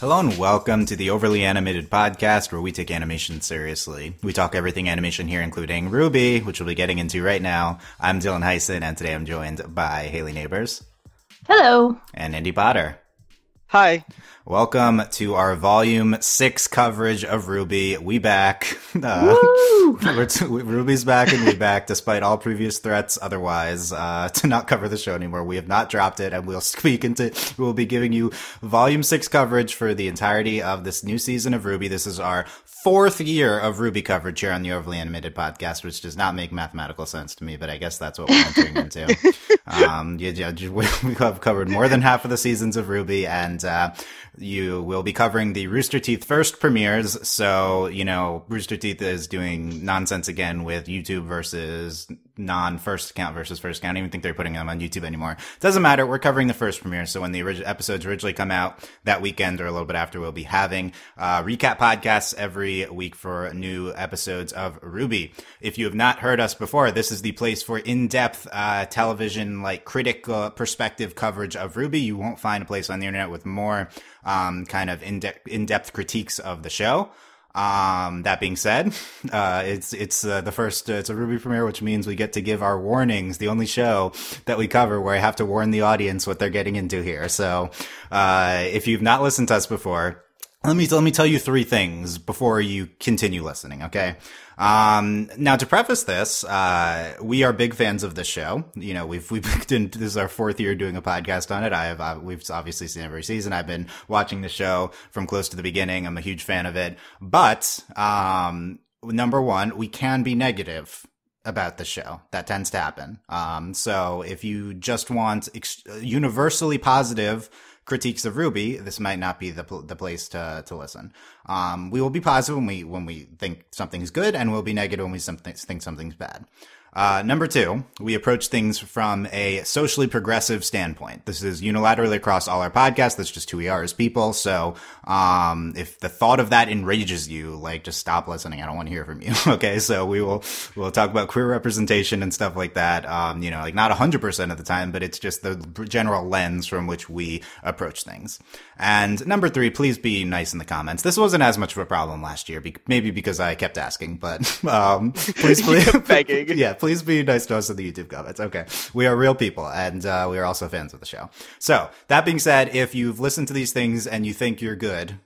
Hello and welcome to the Overly Animated Podcast, where we take animation seriously. We talk everything animation here, including RWBY, which we'll be getting into right now. I'm Dylan Hysen, and today I'm joined by Hayley Nabuurs. Hello. And Andy Potter. Hi. Welcome to our Volume 6 coverage of RWBY. We back. RWBY's back and we back, despite all previous threats otherwise to not cover the show anymore. We have not dropped it, and we'll be giving you Volume 6 coverage for the entirety of this new season of RWBY. This is our fourth year of RWBY coverage here on the Overly Animated Podcast, which does not make mathematical sense to me, but I guess that's what we're entering into. We have covered more than half of the seasons of RWBY, and you will be covering the Rooster Teeth first premieres. So, you know, Rooster Teeth is doing nonsense again with YouTube versus non-first account versus first account. I don't even think they're putting them on YouTube anymore. Doesn't matter. We're covering the first premiere. So when the episodes originally come out that weekend or a little bit after, we'll be having recap podcasts every week for new episodes of RWBY. If you have not heard us before, this is the place for in-depth television, like critical perspective coverage of RWBY. You won't find a place on the internet with more kind of in-depth critiques of the show. That being said, it's a RWBY premiere, which means we get to give our warnings, the only show that we cover where I have to warn the audience what they're getting into here. So, if you've not listened to us before, let me tell you three things before you continue listening, okay? Now to preface this, we are big fans of this show. You know, this is our fourth year doing a podcast on it. We've obviously seen every season. I've been watching the show from close to the beginning. I'm a huge fan of it. But, number one, we can be negative about the show. That tends to happen. So if you just want universally positive critiques of RWBY, this might not be the place to listen. We will be positive when we think something's good, and we'll be negative when we think something's bad. Number two, we approach things from a socially progressive standpoint. This is unilaterally across all our podcasts. That's just who we are as people. So, if the thought of that enrages you, like, just stop listening. I don't want to hear from you. Okay. So we'll talk about queer representation and stuff like that. You know, like not 100% of the time, but it's just the general lens from which we approach things. And number three, please be nice in the comments. This wasn't as much of a problem last year, maybe because I kept asking, but, please, begging. Yeah. Please be nice to us in the YouTube comments. Okay. We are real people, and we are also fans of the show. So, that being said, if you've listened to these things and you think you're good,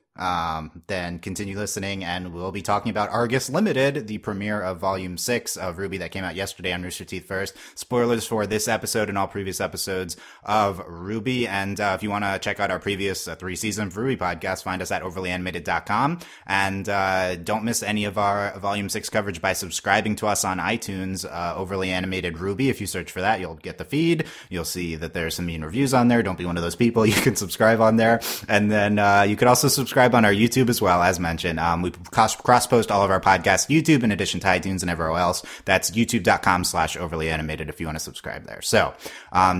then continue listening, and we'll be talking about Argus Limited, the premiere of Volume 6 of RWBY that came out yesterday on Rooster Teeth First. Spoilers for this episode and all previous episodes of RWBY, and if you want to check out our previous 3-season of RWBY podcast, find us at overlyanimated.com, and don't miss any of our Volume 6 coverage by subscribing to us on iTunes, Overly Animated RWBY. If you search for that, you'll get the feed. You'll see that there's some mean reviews on there. Don't be one of those people. You can subscribe on there, and then you could also subscribe on our YouTube as well, as mentioned. We cross-post all of our podcasts YouTube in addition to iTunes and everywhere else. That's youtube.com/overlyanimated if you want to subscribe there. So,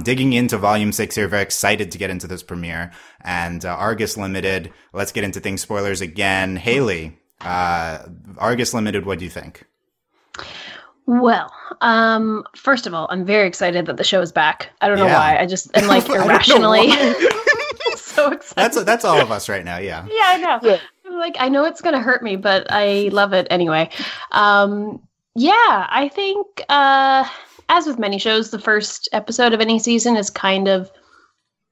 digging into Volume 6 here, very excited to get into this premiere. And Argus Limited, let's get into things. Spoilers again. Hayley, Argus Limited, what do you think? Well, first of all, I'm very excited that the show is back. I don't know why. I just am like irrationally so excited. That's all of us right now. Yeah. Yeah, I know. Yeah. Like, I know it's going to hurt me, but I love it anyway. I think, as with many shows, the first episode of any season is kind of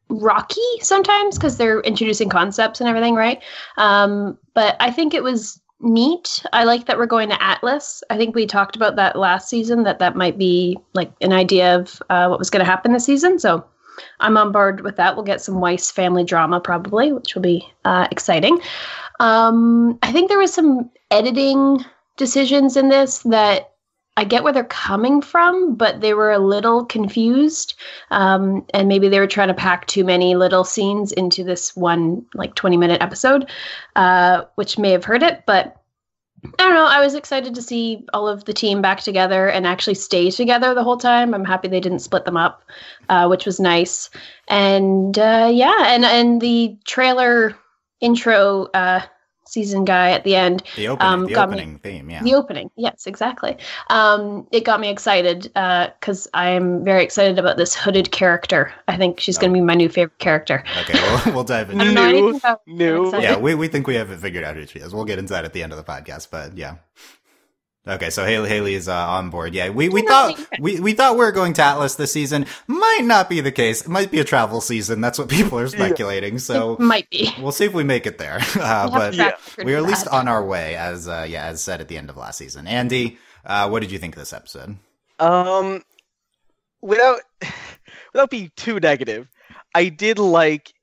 rocky sometimes because they're introducing concepts and everything, right? But I think it was neat. I like that we're going to Atlas. I think we talked about that last season, that might be like an idea of what was going to happen this season. So I'm on board with that. We'll get some Weiss family drama probably, which will be exciting. I think there was some editing decisions in this that I get where they're coming from, but they were a little confused. And maybe they were trying to pack too many little scenes into this one, like 20-minute episode, which may have hurt it. But I don't know. I was excited to see all of the team back together and actually stay together the whole time. I'm happy they didn't split them up, which was nice. And and the trailer intro season guy at the end. The opening theme, yeah. The opening, yes, exactly. It got me excited because I am very excited about this hooded character. I think she's going to be my new favorite character. Okay, we'll dive into new. Yeah, we think we haven't figured out who she is. We'll get into that at the end of the podcast, but yeah. Okay, so Hayley is on board. Yeah, we thought we thought we were going to Atlas this season. Might not be the case. It might be a travel season. That's what people are speculating. So it might be. We'll see if we make it there. But we're at least on our way, as said at the end of last season. Andy, what did you think of this episode? Without being too negative, I did like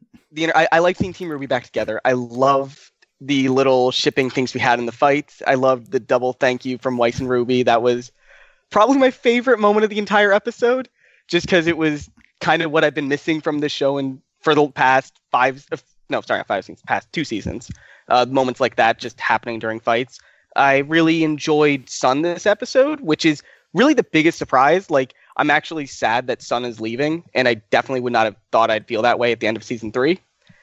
I like seeing Team RWBY back together. I love the little shipping things we had in the fights. I loved the double thank you from Weiss and RWBY. That was probably my favorite moment of the entire episode, just because it was kind of what I've been missing from the show and for the past past 2 seasons. Moments like that just happening during fights. I really enjoyed Sun this episode, which is really the biggest surprise. Like, I'm actually sad that Sun is leaving, and I definitely would not have thought I'd feel that way at the end of season 3,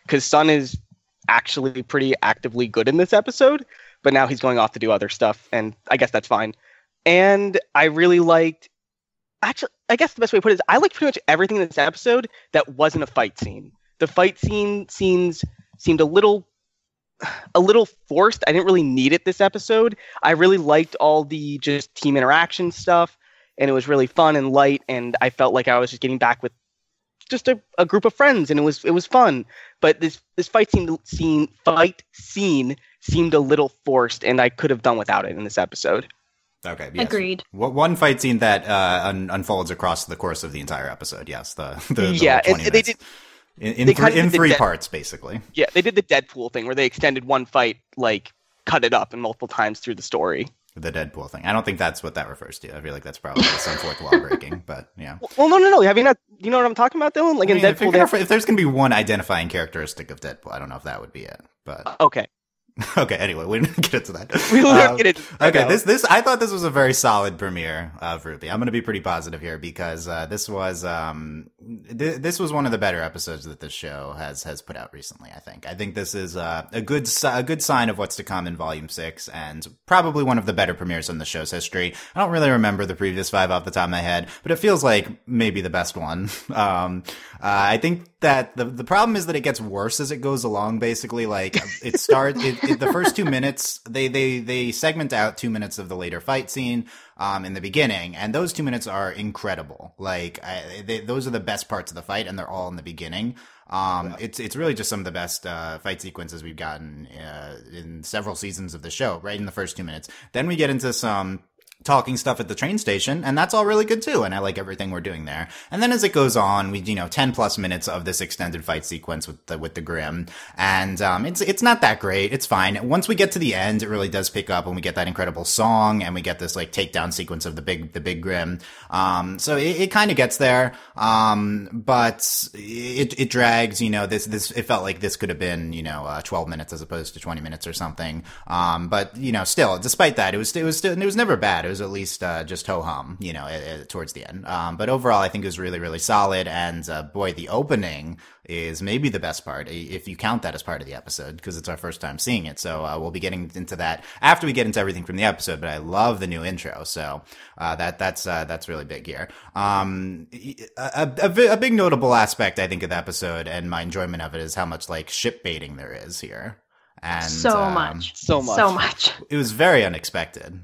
because Sun is actually pretty actively good in this episode, but now he's going off to do other stuff, and I guess that's fine. And I really liked, actually, I guess the best way to put it is I liked pretty much everything in this episode that wasn't a fight scene. The fight scenes seemed a little forced. I didn't really need it this episode. I really liked all the just team interaction stuff, and it was really fun and light, and I felt like I was just getting back with just a group of friends, and it was fun. But this fight scene seemed a little forced, and I could have done without it in this episode. Okay, yes. Agreed. One fight scene that unfolds across the course of the entire episode. Yes, the yeah, 20 they did in three parts basically. Yeah, they did the Deadpool thing where they extended one fight, like cut it up in multiple times through the story. The Deadpool thing. I don't think that's what that refers to. I feel like that's probably some fourth wall breaking, but yeah. Well, no. Have you not? You know what I'm talking about, Dylan? Like in Deadpool. If there's gonna be one identifying characteristic of Deadpool, I don't know if that would be it. But okay. Okay. Anyway, we didn't get into that. We didn't get into that. Okay. This I thought this was a very solid premiere of RWBY. I'm going to be pretty positive here because this was one of the better episodes that this show has put out recently. I think this is a good sign of what's to come in Volume 6, and probably one of the better premieres in the show's history. I don't really remember the previous 5 off the top of my head, but it feels like maybe the best one. I think that the problem is that it gets worse as it goes along. Basically, like it starts. The first 2 minutes, they segment out 2 minutes of the later fight scene in the beginning, and those 2 minutes are incredible. Like those are the best parts of the fight, and they're all in the beginning. It's really just some of the best fight sequences we've gotten in several seasons of the show, right in the first 2 minutes. Then we get into some talking stuff at the train station, and that's all really good too, and I like everything we're doing there. And then as it goes on, we 10 plus minutes of this extended fight sequence with the Grimm, and it's not that great. It's fine. Once we get to the end, it really does pick up, and we get that incredible song, and we get this like takedown sequence of the big Grimm. So it kind of gets there, but it drags. It felt like this could have been 12 minutes as opposed to 20 minutes or something. But still, despite that, it was never bad. It was at least just ho-hum, towards the end. But overall, I think it was really, really solid. And boy, the opening is maybe the best part, if you count that as part of the episode, because it's our first time seeing it. So we'll be getting into that after we get into everything from the episode. But I love the new intro, so that's really big here. A big notable aspect, I think, of the episode and my enjoyment of it is how much like ship baiting there is here. And so much. It was very unexpected.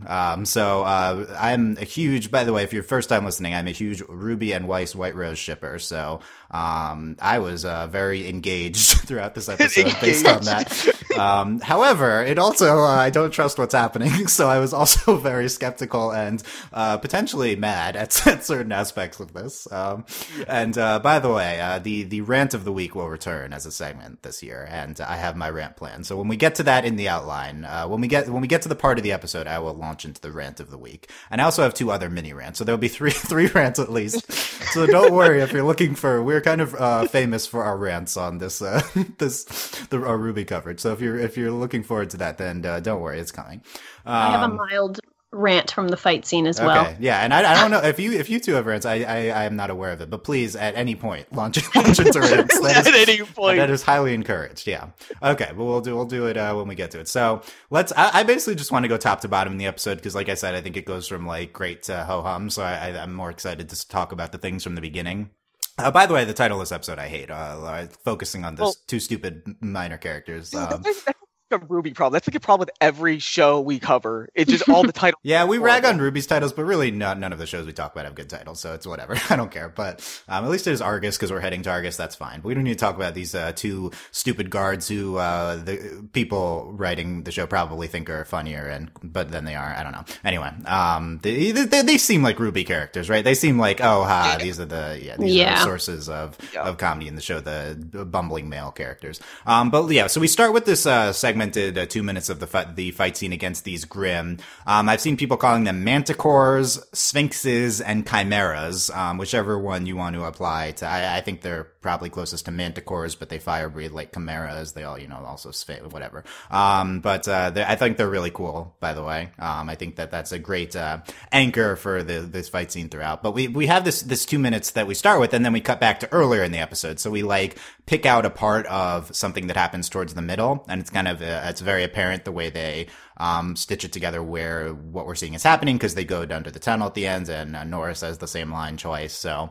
So I'm a huge, by the way, if you're first time listening, I'm a huge RWBY and Weiss White Rose shipper. So I was very engaged throughout this episode based on that. However, it also, I don't trust what's happening. So I was also very skeptical and potentially mad at certain aspects of this. And by the way, the rant of the week will return as a segment this year. And I have my rant plan. So when we get to that in the outline, when we get to the part of the episode, I will launch into the rant of the week. And I also have 2 other mini rants, so there'll be three rants at least. So don't worry if you're looking for. We're kind of famous for our rants on this our RWBY coverage. So if you're looking forward to that, then don't worry, it's coming. I have a mild rant from the fight scene as well. Okay, yeah, and I don't know if you two have rants. I am not aware of it, but please at any point launch into rants. At any point, that is highly encouraged. Yeah. Okay, but we'll do it when we get to it. So I basically just want to go top to bottom in the episode because, like I said, I think it goes from like great to ho hum. So I'm more excited to talk about the things from the beginning. By the way, the title of this episode I hate. Focusing on this two stupid minor characters. That's a RWBY problem. That's like a problem with every show we cover. It's just all the titles. Yeah, we rag on RWBY's titles, but really none of the shows we talk about have good titles, so it's whatever. I don't care. But at least it is Argus because we're heading to Argus. That's fine. But we don't need to talk about these two stupid guards who the people writing the show probably think are funnier, but then they are. I don't know. Anyway, they seem like RWBY characters, right? They seem like these are the sources of comedy in the show, the bumbling male characters. But yeah, so we start with this segmented 2 minutes of the fight scene against these Grimm. I've seen people calling them manticores, sphinxes, and chimeras, whichever one you want to apply to. I think they're probably closest to manticores, but they fire breathe like chimeras. They all, also whatever. But I think they're really cool, by the way. I think that's a great anchor for this fight scene throughout. But we have this 2 minutes that we start with, and then we cut back to earlier in the episode. So we pick out a part of something that happens towards the middle, and it's kind of it's very apparent the way they stitch it together where what we're seeing is happening because they go down to the tunnel at the end, and Nora says the same line twice. So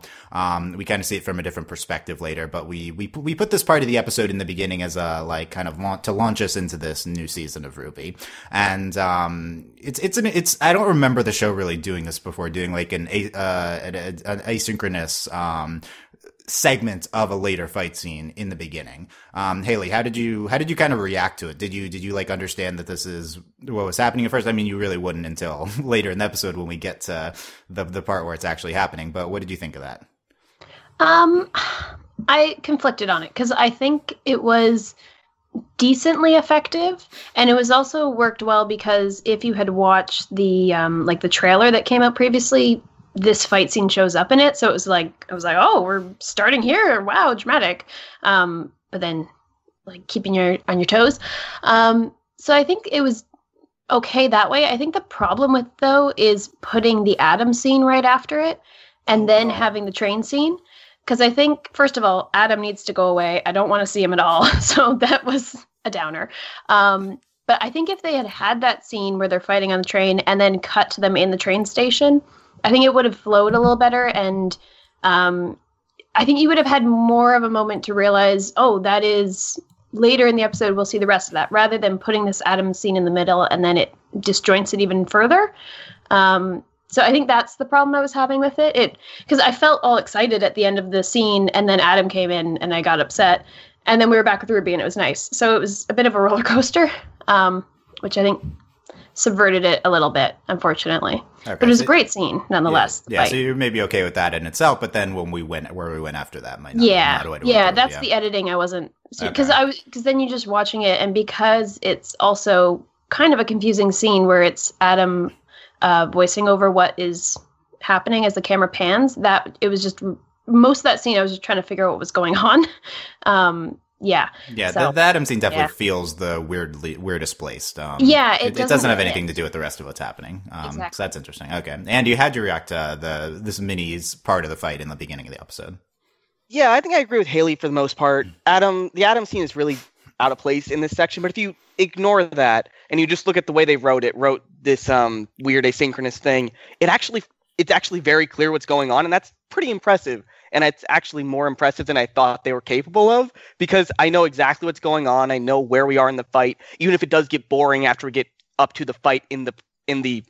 we kind of see it from a different perspective later, but we put this part of the episode in the beginning as a kind of to launch us into this new season of RWBY. And it's I don't remember the show really doing this before, doing an asynchronous segment of a later fight scene in the beginning. Hayley, how did you kind of react to it? Did you understand that this is what was happening at first? I mean, you really wouldn't until later in the episode when we get to the part where it's actually happening. But what did you think of that? I conflicted on it because I think it was decently effective, and it was also worked well because if you had watched the the trailer that came out previously, this fight scene shows up in it. So it was I was like, oh, we're starting here. Wow, dramatic. But then keeping on your toes. So I think it was okay that way. I think the problem with though is putting the Adam scene right after it and then having the train scene. Because I think, first of all, Adam needs to go away. I don't want to see him at all. So that was a downer. But I think if they had that scene where they're fighting on the train and then cut to them in the train station, I think it would have flowed a little better. And I think you would have had more of a moment to realize, oh, that is later in the episode, we'll see the rest of that, rather than putting this Adam scene in the middle and then it disjoints it even further. So I think that's the problem I was having with it. Because I felt all excited at the end of the scene, and then Adam came in, and I got upset. And then we were back with RWBY, and it was nice. So it was a bit of a roller coaster, which I think subverted it a little bit, unfortunately. Okay, but it was a great scene, nonetheless. Yeah, so you're maybe okay with that in itself, but then when we went after that might not. That's the editing I wasn't. Because then you're just watching it, and because it's also kind of a confusing scene where it's Adam voicing over what is happening as the camera pans, that it was just most of that scene I was just trying to figure out what was going on. The Adam scene definitely feels the weirdest placed. It doesn't have anything to do with the rest of what's happening. Exactly. So that's interesting. Okay, and you had to react to this mini's part of the fight in the beginning of the episode. Yeah, I think I agree with Hayley for the most part. The Adam scene is really out of place in this section, but if you ignore that and you just look at the way they wrote this weird asynchronous thing, it's actually very clear what's going on, and that's pretty impressive. And it's actually more impressive than I thought they were capable of, because I know exactly what's going on. I know where we are in the fight, even if it does get boring after we get up to the fight in the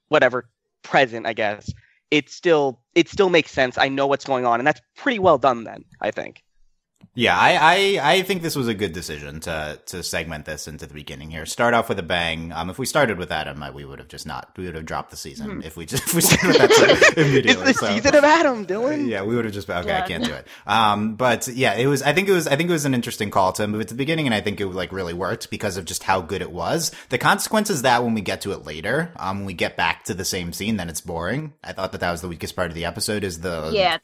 whatever present, I guess. It still makes sense. I know what's going on, and that's pretty well done then, I think. Yeah, I think this was a good decision to segment this into the beginning here. Start off with a bang. If we started with Adam, we would have dropped the season if we started with that immediately. It's the season of Adam, Dylan. Yeah, we would have just been, okay, I can't do it. But yeah, I think it was an interesting call to move it to the beginning, and I think it really worked because of just how good it was. The consequences that when we get to it later, when we get back to the same scene, then it's boring. I thought that was the weakest part of the episode is the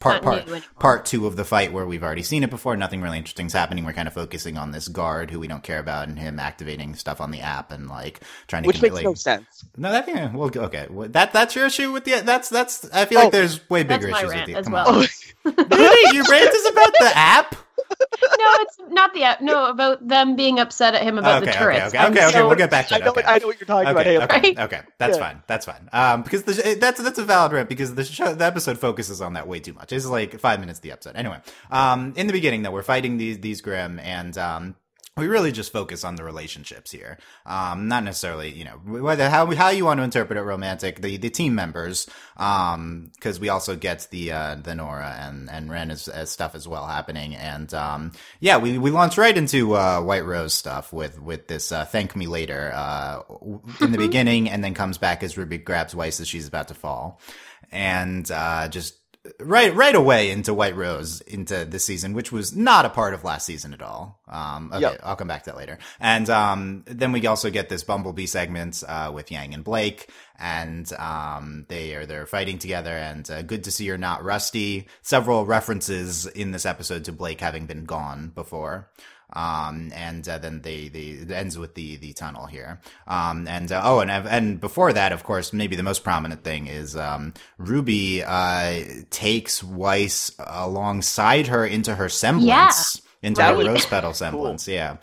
part two of the fight where we've already seen it before. Nothing really interesting is happening. We're kind of focusing on this guard who we don't care about and him activating stuff on the app and like trying to Which makes no sense. No, that thing. Well, okay. That's your issue with the. That's. I feel like there's way bigger issues with the. As Come well. on. Really? Your rant is about the app? No, it's not the app. No, about them being upset at him about the turrets. Okay. We'll get back to it. I know what you're talking about, Hayley. Okay. That's fine. Because that's a valid rant because the episode focuses on that way too much. It's like 5 minutes of the episode. Anyway, in the beginning though, we're fighting these Grimm and we really just focus on the relationships here. Not necessarily, whether how you want to interpret it romantic, the team members, cause we also get the Nora and Ren as stuff as well happening. And, we launch right into, White Rose stuff with this, thank me later, in the beginning and then comes back as RWBY grabs Weiss as she's about to fall. And, just, right away into White Rose into this season, which was not a part of last season at all. I'll come back to that later. And then we also get this Bumblebee segment with Yang and Blake, and they're fighting together. And good to see you're not rusty. Several references in this episode to Blake having been gone before. Then it ends with the tunnel here. And before that, of course, maybe the most prominent thing is, RWBY, takes Weiss alongside her into her semblance. Yeah. Into her rose petal semblance, cool.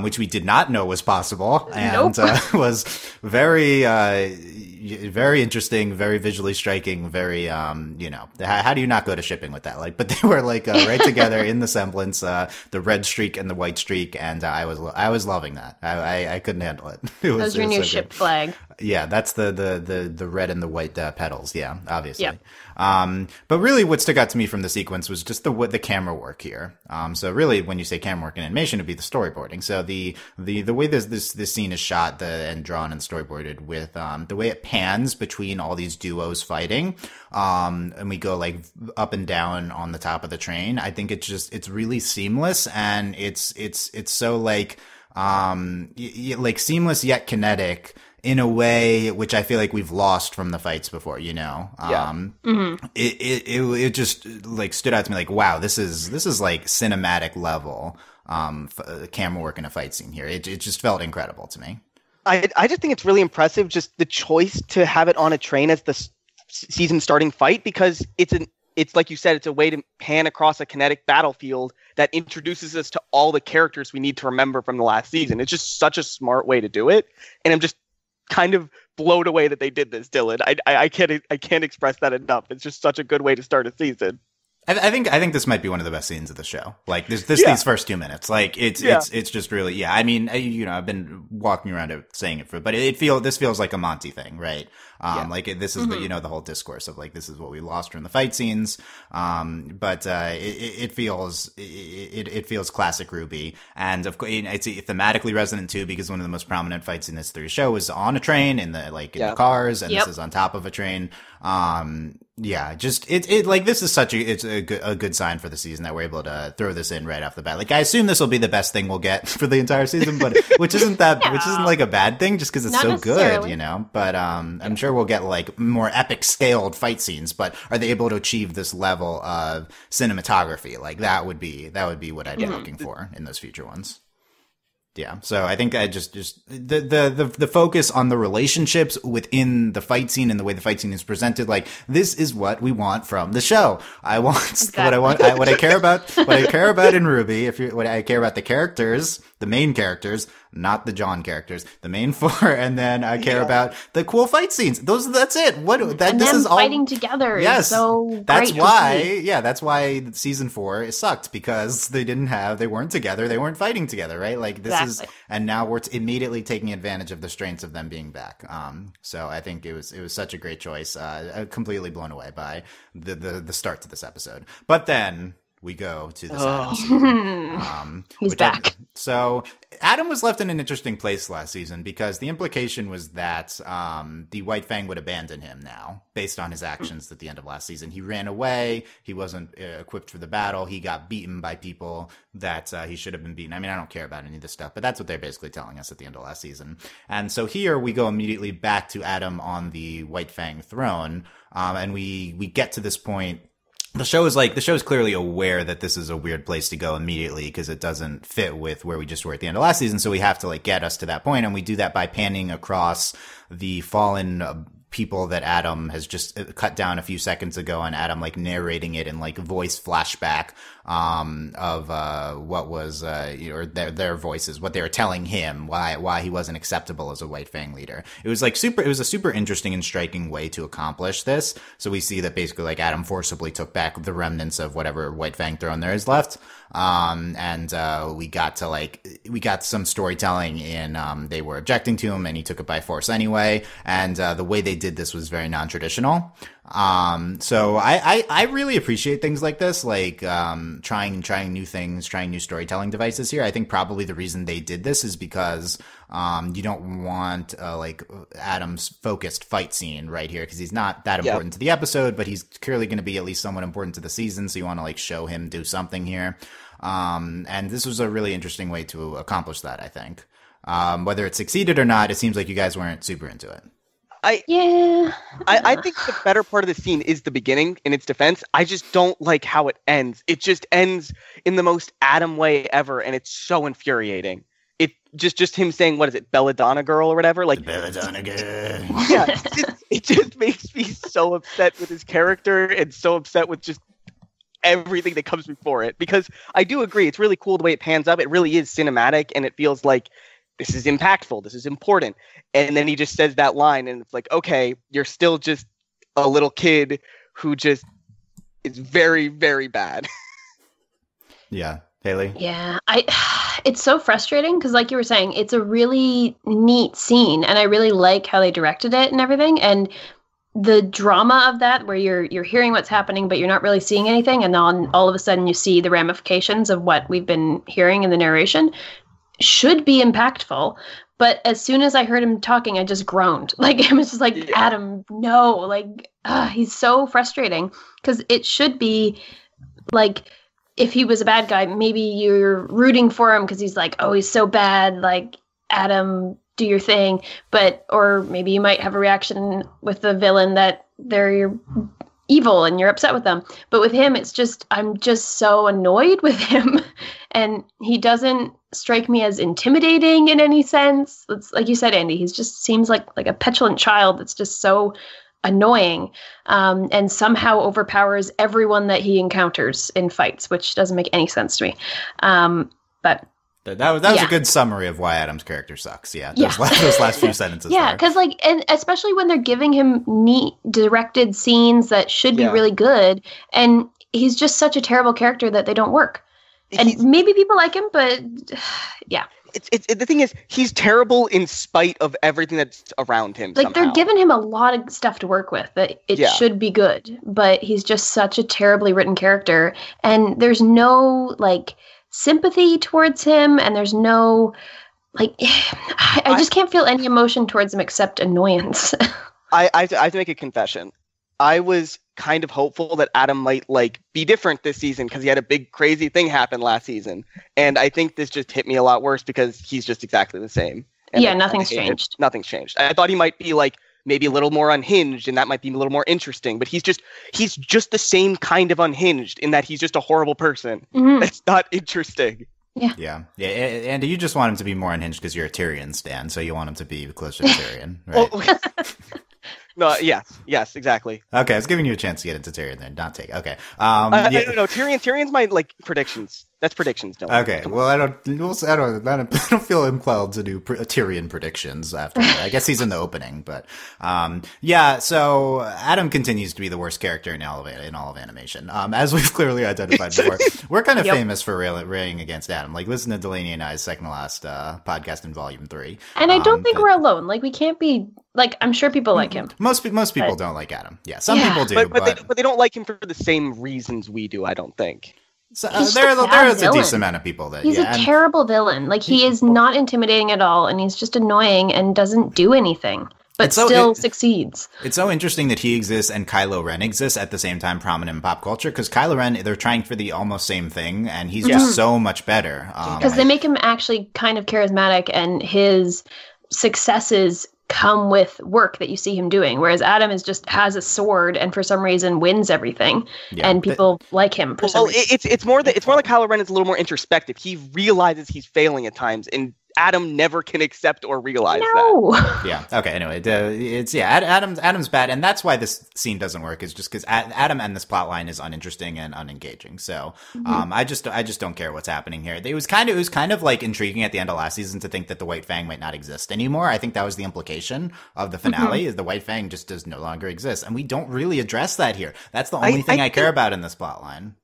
Which we did not know was possible, and was very, very interesting, very visually striking, very, how do you not go to shipping with that? Like, but they were like right together in the semblance, the red streak and the white streak, and I was loving that. I couldn't handle it. It was your new so ship good. flag. Yeah, that's the red and the white petals. Yeah, obviously. Yep. But really, what stuck out to me from the sequence was just the camera work here. So really, when you say camera work in animation, it'd be the storyboarding. So the way this scene is shot, and drawn and storyboarded with the way it pans between all these duos fighting, and we go like up and down on the top of the train. I think it's really seamless, and it's so like seamless yet kinetic. In a way which I feel like we've lost from the fights before, It just like stood out to me like, wow, this is like cinematic level camera work in a fight scene here. It just felt incredible to me. I just think it's really impressive, just the choice to have it on a train as the season starting fight, because it's like you said, it's a way to pan across a kinetic battlefield that introduces us to all the characters we need to remember from the last season. It's just such a smart way to do it, and I'm just kind of blown away that they did this, Dylan. I can't express that enough. It's just such a good way to start a season. I think this might be one of the best scenes of the show. Like these first 2 minutes, like it's just really, I mean, I've been walking around it saying it but this feels like a Monty thing, right? Like this is the whole discourse of like, this is what we lost from the fight scenes. But it feels classic RWBY. And of course, it's thematically resonant too, because one of the most prominent fights in this show is on a train in the cars, and this is on top of a train. This is it's a good sign for the season that we're able to throw this in right off the bat. Like, I assume this will be the best thing we'll get for the entire season, but which isn't like a bad thing, just because it's Not so good, But I'm sure we'll get like more epic scaled fight scenes. But are they able to achieve this level of cinematography? Like that would be what I'd be looking for in those future ones. Yeah, so I think I just the focus on the relationships within the fight scene and the way the fight scene is presented, like this is what we want from the show. I want what I care about in RWBY. What I care about the characters, the main characters, not the John characters, the main four, and then I care about the cool fight scenes. That's it. This is all fighting together. Yes, is so that's great why. Yeah, that's why season 4 it sucked, because they weren't together, they weren't fighting together, right? Like this is, and now we're immediately taking advantage of the strengths of them being back. So I think it was such a great choice. Completely blown away by the start to this episode, but then we go to this Adam scene. He's back. So Adam was left in an interesting place last season, because the implication was that the White Fang would abandon him now, based on his actions at the end of last season. He ran away. He wasn't equipped for the battle. He got beaten by people that he should have been beaten. I mean, I don't care about any of this stuff, but that's what they're basically telling us at the end of last season. And so here we go immediately back to Adam on the White Fang throne, and we get to this point the show is clearly aware that this is a weird place to go immediately because it doesn't fit with where we just were at the end of last season. So we have to like get us to that point, and we do that by panning across the fallen people that Adam has just cut down a few seconds ago, and Adam like narrating it in like voice flashback of what was or their voices, what they were telling him, why he wasn't acceptable as a White Fang leader. It was a super interesting and striking way to accomplish this. So we see that basically like Adam forcibly took back the remnants of whatever White Fang throne there is left. And we got some storytelling in, they were objecting to him and he took it by force anyway. And, the way they did this was very non-traditional. So I really appreciate things like this, like, trying new things, trying new storytelling devices here. I think probably the reason they did this is because, you don't want, like Adam's focused fight scene right here, because he's not that important to the episode, but he's clearly going to be at least somewhat important to the season. So you want to like show him do something here. And this was a really interesting way to accomplish that, I think. Whether it succeeded or not, it seems like you guys weren't super into it. I think the better part of the scene is the beginning, in its defense. I just don't like how it ends. It just ends in the most Adam way ever, and it's so infuriating. It just him saying, what is it, Belladonna girl or whatever? Like, Belladonna girl. Yeah, it just makes me so upset with his character and so upset with just everything that comes before it. Because I do agree, it's really cool the way it pans up. It really is cinematic, and it feels like this is impactful, this is important. And then he just says that line, and it's like, okay, you're still just a little kid who just is very, very bad. Yeah. Hayley? Yeah, it's so frustrating because, like you were saying, it's a really neat scene, and I really like how they directed it and everything. And the drama of that, where you're hearing what's happening, but you're not really seeing anything, and then all of a sudden you see the ramifications of what we've been hearing in the narration, should be impactful. But as soon as I heard him talking, I just groaned. Like, I was just like, yeah. Adam, no, like, he's so frustrating, because it should be like, if he was a bad guy, maybe you're rooting for him because he's like, oh, he's so bad, like, Adam, do your thing. But, or maybe you might have a reaction with the villain that they're evil and you're upset with them. But with him, it's just, I'm just so annoyed with him. And he doesn't strike me as intimidating in any sense. It's like you said, Andy, he just seems like a petulant child that's just so annoying, and somehow overpowers everyone that he encounters in fights, which doesn't make any sense to me. But that was a good summary of why Adam's character sucks. Yeah, those last few sentences. Yeah, because and especially when they're giving him neat directed scenes that should be really good, and he's just such a terrible character that they don't work. And maybe people like him, but yeah. It's the thing is, he's terrible in spite of everything that's around him. Like, they're giving him a lot of stuff to work with that it should be good, but he's just such a terribly written character, and there's no like sympathy towards him, and there's no like I just can't feel any emotion towards him except annoyance. I have to make a confession. I was kind of hopeful that Adam might like be different this season because he had a big crazy thing happen last season, and I think this just hit me a lot worse because he's just exactly the same. And nothing's changed. Nothing's changed. I thought he might be like maybe a little more unhinged, and that might be a little more interesting, but he's just the same kind of unhinged in that he's just a horrible person. Mm-hmm. That's not interesting. Yeah. Andy, you just want him to be more unhinged because you're a Tyrion stan, so you want him to be closer to Tyrion, right? No, yes, exactly. Okay, I was giving you a chance to get into Tyrion then, not take. Okay. No, Tyrion's my like predictions. That's predictions. Don't okay. Well, I don't feel impelled to do Tyrion predictions after that. I guess he's in the opening, but so Adam continues to be the worst character in all of animation. As we've clearly identified before, we're kind of famous for railing against Adam. Like, listen to Delaney and I's second to last podcast in Volume 3. And I don't think we're alone. Like, we can't be like, I'm sure people like him. Most people don't like Adam. Yeah, some people do, but they don't like him for the same reasons we do. I don't think. So, there is a decent amount of people that he's a terrible villain. Like, he is not intimidating at all, and he's just annoying and doesn't do anything, but still succeeds. It's so interesting that he exists and Kylo Ren exists at the same time, prominent in pop culture, because Kylo Ren, they're trying for the almost same thing, and he's just so much better. Because they make him actually kind of charismatic, and his successes come with work that you see him doing, whereas Adam is just has a sword and for some reason wins everything, and people like him for some reason. It's more like Kylo Ren is a little more introspective. He realizes he's failing at times, and Adam never can accept or realize that. Yeah. Okay. Anyway, Adam's bad, and that's why this scene doesn't work. Is just because Adam and this plot line is uninteresting and unengaging. So, I just don't care what's happening here. It was kind of like intriguing at the end of last season to think that the White Fang might not exist anymore. I think that was the implication of the finale: is the White Fang just does no longer exist, and we don't really address that here. That's the only thing I care about in this plot line.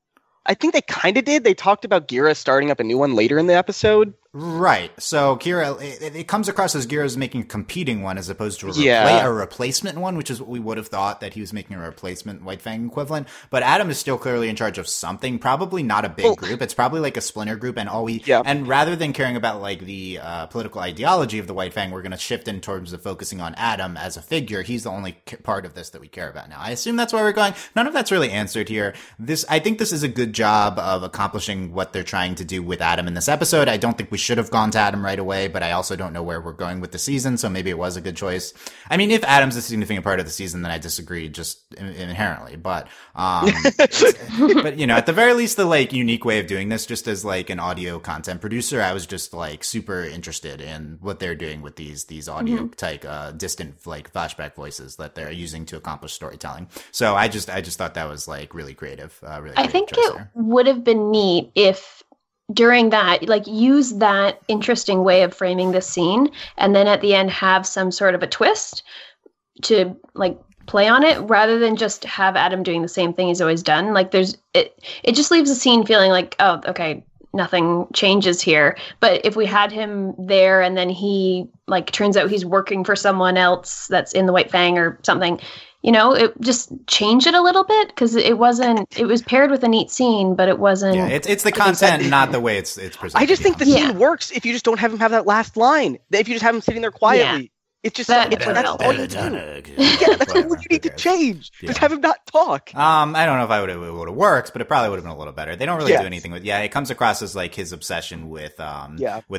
I think they kind of did. They talked about Gira starting up a new one later in the episode. Right. So Gira, it comes across as Gira's making a competing one as opposed to a replacement one, which is what we would have thought, that he was making a replacement White Fang equivalent. But Adam is still clearly in charge of something, probably not a big group. It's probably like a splinter group. And and rather than caring about like the political ideology of the White Fang, we're going to shift in terms of focusing on Adam as a figure. He's the only part of this that we care about now. I assume that's where we're going. None of that's really answered here. I think this is a good job of accomplishing what they're trying to do with Adam in this episode. I don't think we should have gone to Adam right away, but I also don't know where we're going with the season, so maybe it was a good choice. I mean, if Adam's a significant part of the season, then I disagree just inherently, but but you know, at the very least, the like unique way of doing this, just as like an audio content producer, I was just like super interested in what they're doing with these audio type distant like flashback voices that they're using to accomplish storytelling. So I just thought that was like really creative. I think it would have been neat if during that, like, use that interesting way of framing the scene, and then at the end have some sort of a twist to like play on it, rather than just have Adam doing the same thing he's always done. Like, it just leaves the scene feeling like, oh, okay, nothing changes here. But if we had him there and then he like turns out he's working for someone else that's in the White Fang or something, you know, it just changed it a little bit, because it was paired with a neat scene, but it wasn't. Yeah, it's the content, not the way it's presented. I just think the scene works if you just don't have him have that last line. If you just have him sitting there quietly. Yeah. It's just that's all you do. Yeah, that's all you need to change. Yeah. Just have him not talk. I don't know if it would have worked, but it probably would have been a little better. They don't really do anything with. Yeah, it comes across as like his obsession with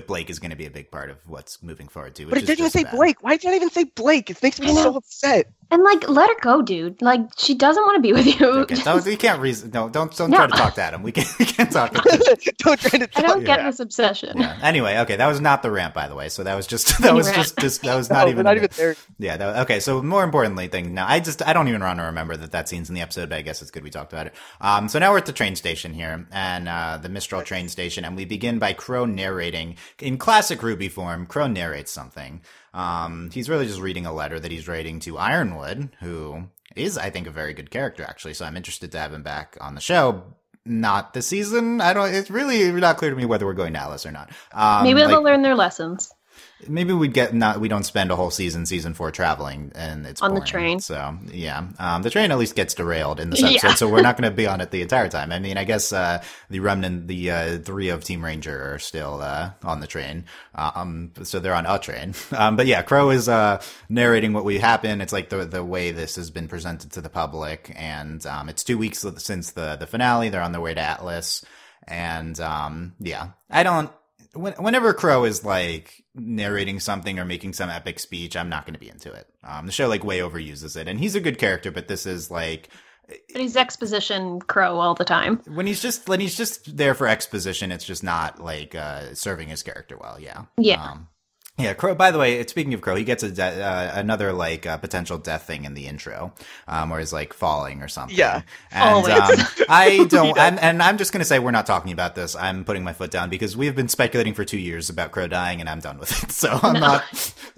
Blake is going to be a big part of what's moving forward too. But it didn't even say Blake. Why did you not even say Blake? It makes me so upset. And like, let her go, dude. Like, she doesn't want to be with you. Okay, you can't reason. No, don't try to talk to Adam. We can't talk to him. Don't try to talk. I don't get this obsession. Yeah. Anyway, okay, that was not the rant, by the way. So that was not even there. Yeah. Okay. So more importantly, I don't even want to remember that scene's in the episode, but I guess it's good we talked about it. So now we're at the train station here, and the Mistral train station, and we begin by Crow narrating in classic RWBY form. Crow narrates something. He's really just reading a letter that he's writing to Ironwood, who is, I think, a very good character, actually. So I'm interested to have him back on the show. Not this season. It's really not clear to me whether we're going to Alice or not. Maybe they'll learn their lessons. Maybe we don't spend a whole season 4 traveling, and it's on boring. The train. So yeah, the train at least gets derailed in this episode, so we're not going to be on it the entire time. I mean, I guess the remnant, the 3 of Team Ranger are still on the train, so they're on a train. But yeah, Crow is narrating what we happen. It's like the way this has been presented to the public, and it's 2 weeks since the finale. They're on their way to Atlas, and Whenever Crow is like narrating something or making some epic speech, I'm not going to be into it. The show like way overuses it, and he's a good character, but this is like. But he's exposition Crow all the time. When he's just there for exposition, it's just not like serving his character well. Yeah. Yeah. Yeah, Crow. By the way, speaking of Crow, he gets another like potential death thing in the intro, where he's like falling or something. Yeah, and I don't. I'm just gonna say we're not talking about this. I'm putting my foot down because we've been speculating for 2 years about Crow dying, and I'm done with it. So I'm not.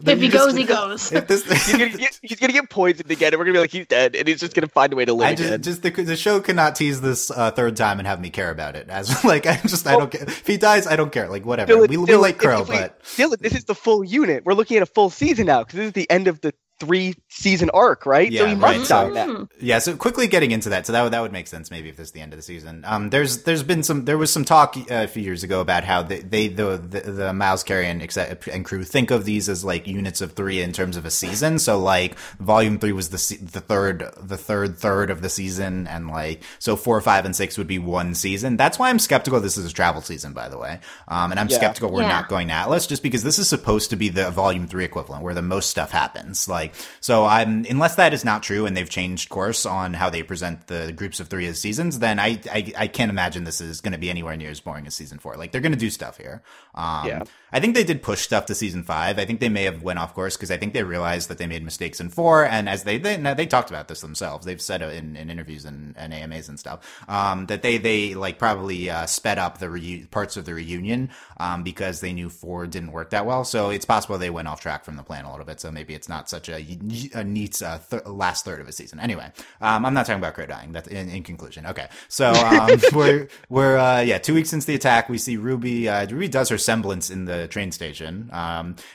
If he goes, he goes. He's gonna get poisoned again, and we're gonna be like, he's dead, and he's just gonna find a way to live again. The show cannot tease this third time and have me care about it. As like I don't care. If he dies, I don't care. Like whatever. We like Crow, but Dylan, this is the full unit. We're looking at a full season now because this is the end of the 3-season arc, right? Yeah, so he must right. die So, now. yeah, so quickly getting into that. So that would make sense maybe if this is the end of the season. There was some talk a few years ago about how the Miles Carey and crew think of these as like units of 3 in terms of a season. So like volume 3 was the third third of the season, and like so 4, 5, and 6 would be one season. That's why I'm skeptical this is a travel season, by the way. And I'm skeptical we're not going to Atlas, just because this is supposed to be the volume 3 equivalent where the most stuff happens. Like, so unless that is not true and they've changed course on how they present the groups of 3 as seasons, then I can't imagine this is going to be anywhere near as boring as season 4. Like, they're going to do stuff here. I think they did push stuff to season 5. I think they may have went off course because I think they realized that they made mistakes in 4. And as they talked about this themselves, they've said it in interviews and AMAs and stuff, that they like probably sped up the parts of the reunion because they knew 4 didn't work that well. So it's possible they went off track from the plan a little bit. So maybe it's not such a neat last third of a season. Anyway, I'm not talking about Crow dying. That's in conclusion. Okay, so we're 2 weeks since the attack. We see Ruby. Ruby does her semblance in the train station.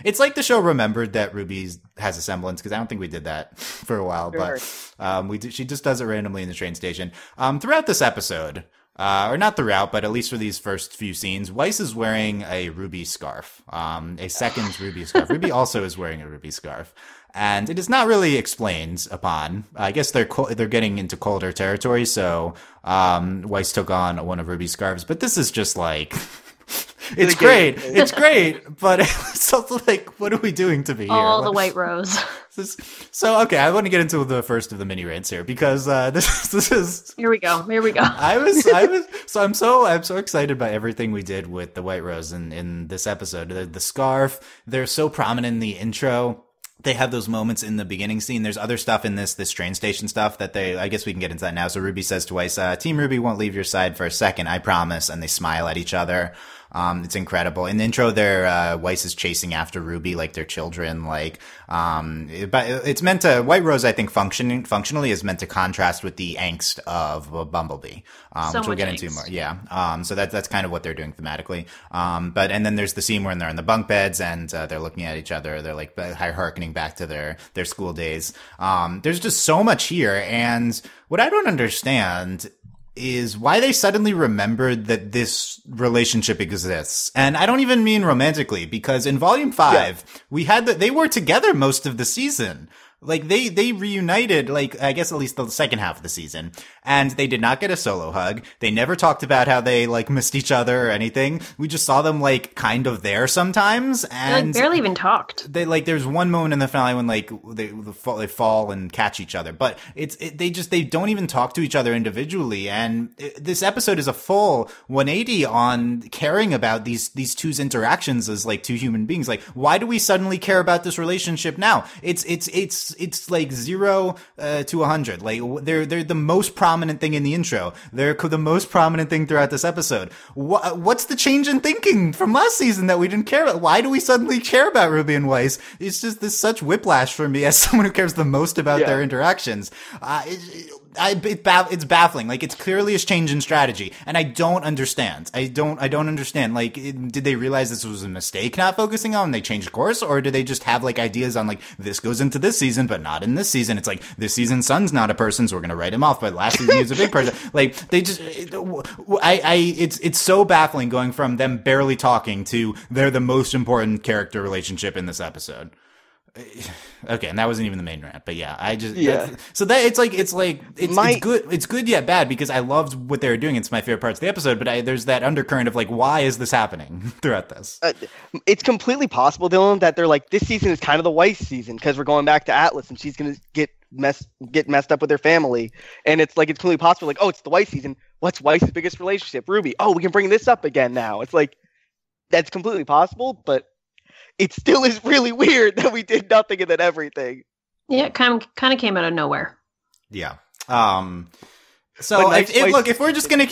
It's like the show remembered that Ruby has a semblance, because I don't think we did that for a while. Sure. But she just does it randomly in the train station. Throughout this episode. Or not throughout, but at least for these first few scenes, Weiss is wearing a Ruby scarf, a second Ruby scarf. Ruby also is wearing a Ruby scarf, and it is not really explained upon. I guess they're getting into colder territory, so Weiss took on one of Ruby's scarves. But this is just like. It's great. It's great, but it's also like, what are we doing to be here? All the White Rose. So, okay, I want to get into the first of the mini rants here, because this is. Here we go. I'm so excited by everything we did with the White Rose in this episode. The scarf, they're so prominent in the intro. They have those moments in the beginning scene. There's other stuff in this train station stuff that I guess we can get into that now. So Ruby says to Weiss, Team Ruby won't leave your side for a second, I promise. And they smile at each other. It's incredible. In the intro there, Weiss is chasing after Ruby like they're children, like, but it's meant to, White Rose, I think functionally is meant to contrast with the angst of Bumblebee, which we'll get into more. Yeah. So that's kind of what they're doing thematically. And then there's the scene when they're in the bunk beds and, they're looking at each other. They're like harkening back to their school days. There's just so much here. And what I don't understand is why they suddenly remembered that this relationship exists. And I don't even mean romantically, because in volume 5, we had they were together most of the season. Like, they reunited, like, I guess at least the second half of the season. And they did not get a solo hug. They never talked about how they, like, missed each other or anything. We just saw them, like, kind of there sometimes. And they barely even talked. There's one moment in the finale when, like, they fall and catch each other. But they don't even talk to each other individually. And this episode is a full 180 on caring about these two's interactions as, like, two human beings. Like, why do we suddenly care about this relationship now? It's like 0 to 100. Like, they're the most prominent thing in the intro. They're the most prominent thing throughout this episode. What's the change in thinking from last season that we didn't care about? Why do we suddenly care about Ruby and Weiss? It's just this such whiplash for me as someone who cares the most about their interactions. It's baffling. Like, it's clearly a change in strategy, and I don't understand. I don't understand. Like, did they realize this was a mistake not focusing on? They changed course, or do they just have like ideas on like this goes into this season, but not in this season? It's like this season, Sun's not a person, so we're gonna write him off. But last season he was a big person. Like, they just, it's so baffling going from them barely talking to they're the most important character relationship in this episode. Okay, and that wasn't even the main rant, but yeah, I just it's good yet bad, because I loved what they were doing. It's my favorite parts of the episode, but there's that undercurrent of like, why is this happening throughout this? It's completely possible, Dylan, that they're like, this season is kind of the Weiss season because we're going back to Atlas and she's gonna get messed up with her family, and it's completely possible. Like, oh, it's the Weiss season. What's Weiss's biggest relationship? Ruby. Oh, we can bring this up again now. It's like, that's completely possible, but it still is really weird that we did nothing and then everything. Yeah, it kind of came out of nowhere. Yeah. So if we're just gonna,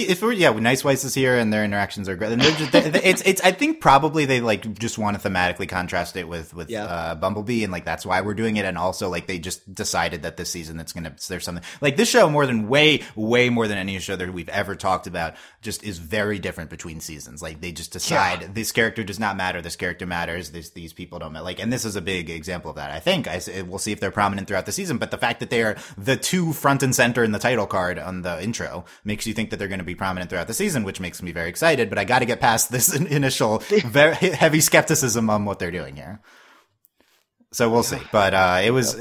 Nice Weiss is here and their interactions are great. And I think probably they like just want to thematically contrast it with Bumblebee, and like that's why we're doing it. And also like they just decided that this season there's something like this show way more than any show that we've ever talked about just is very different between seasons. Like they just decide this character does not matter, this character matters, these people don't matter. Like, and this is a big example of that. I think we'll see if they're prominent throughout the season, but the fact that they are the two front and center in the title card on the intro makes you think that they're going to be prominent throughout the season, which makes me very excited. But I got to get past this initial very heavy skepticism on what they're doing here. So we'll see, but I want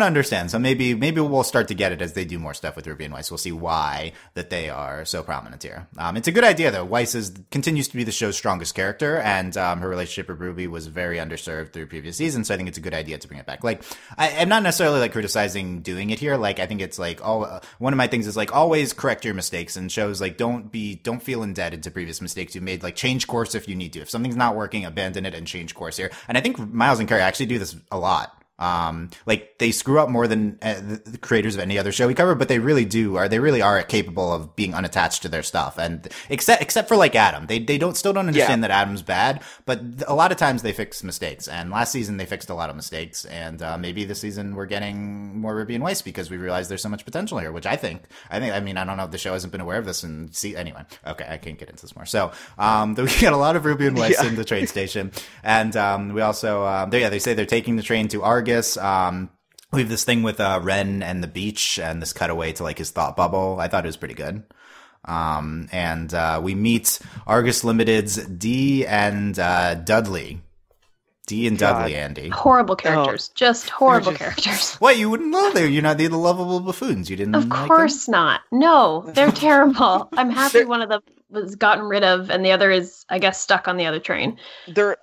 to understand. So maybe we'll start to get it as they do more stuff with Ruby and Weiss. We'll see why that they are so prominent here. It's a good idea though. Weiss continues to be the show's strongest character, and her relationship with Ruby was very underserved through previous seasons. So I think it's a good idea to bring it back. Like I'm not necessarily like criticizing doing it here. Like I think it's like one of my things is like always correct your mistakes, and shows like don't feel indebted to previous mistakes you made. Like change course if you need to. If something's not working, abandon it and change course here. And I think Miles and Carrie actually do this a lot. Like they screw up more than the creators of any other show we cover, but they really are capable of being unattached to their stuff. And except for like Adam, they still don't understand that Adam's bad, but a lot of times they fix mistakes. And last season they fixed a lot of mistakes. And, maybe this season we're getting more Ruby and Weiss because we realize there's so much potential here, which I mean, I don't know if the show hasn't been aware of this and anyway. Okay. I can't get into this more. So, we get a lot of Ruby and Weiss in the train station. And, we also, they say they're taking the train to Argus. We have this thing with Ren and the beach and this cutaway to like his thought bubble. I thought it was pretty good. And we meet Argus Limited's Dee and Dudley. Dee and Dudley, Andy. Horrible characters. Just horrible characters. What? You wouldn't know they're not the lovable buffoons. You didn't Of course not. No, they're terrible. I'm happy one of them was gotten rid of and the other is, I guess, stuck on the other train. They're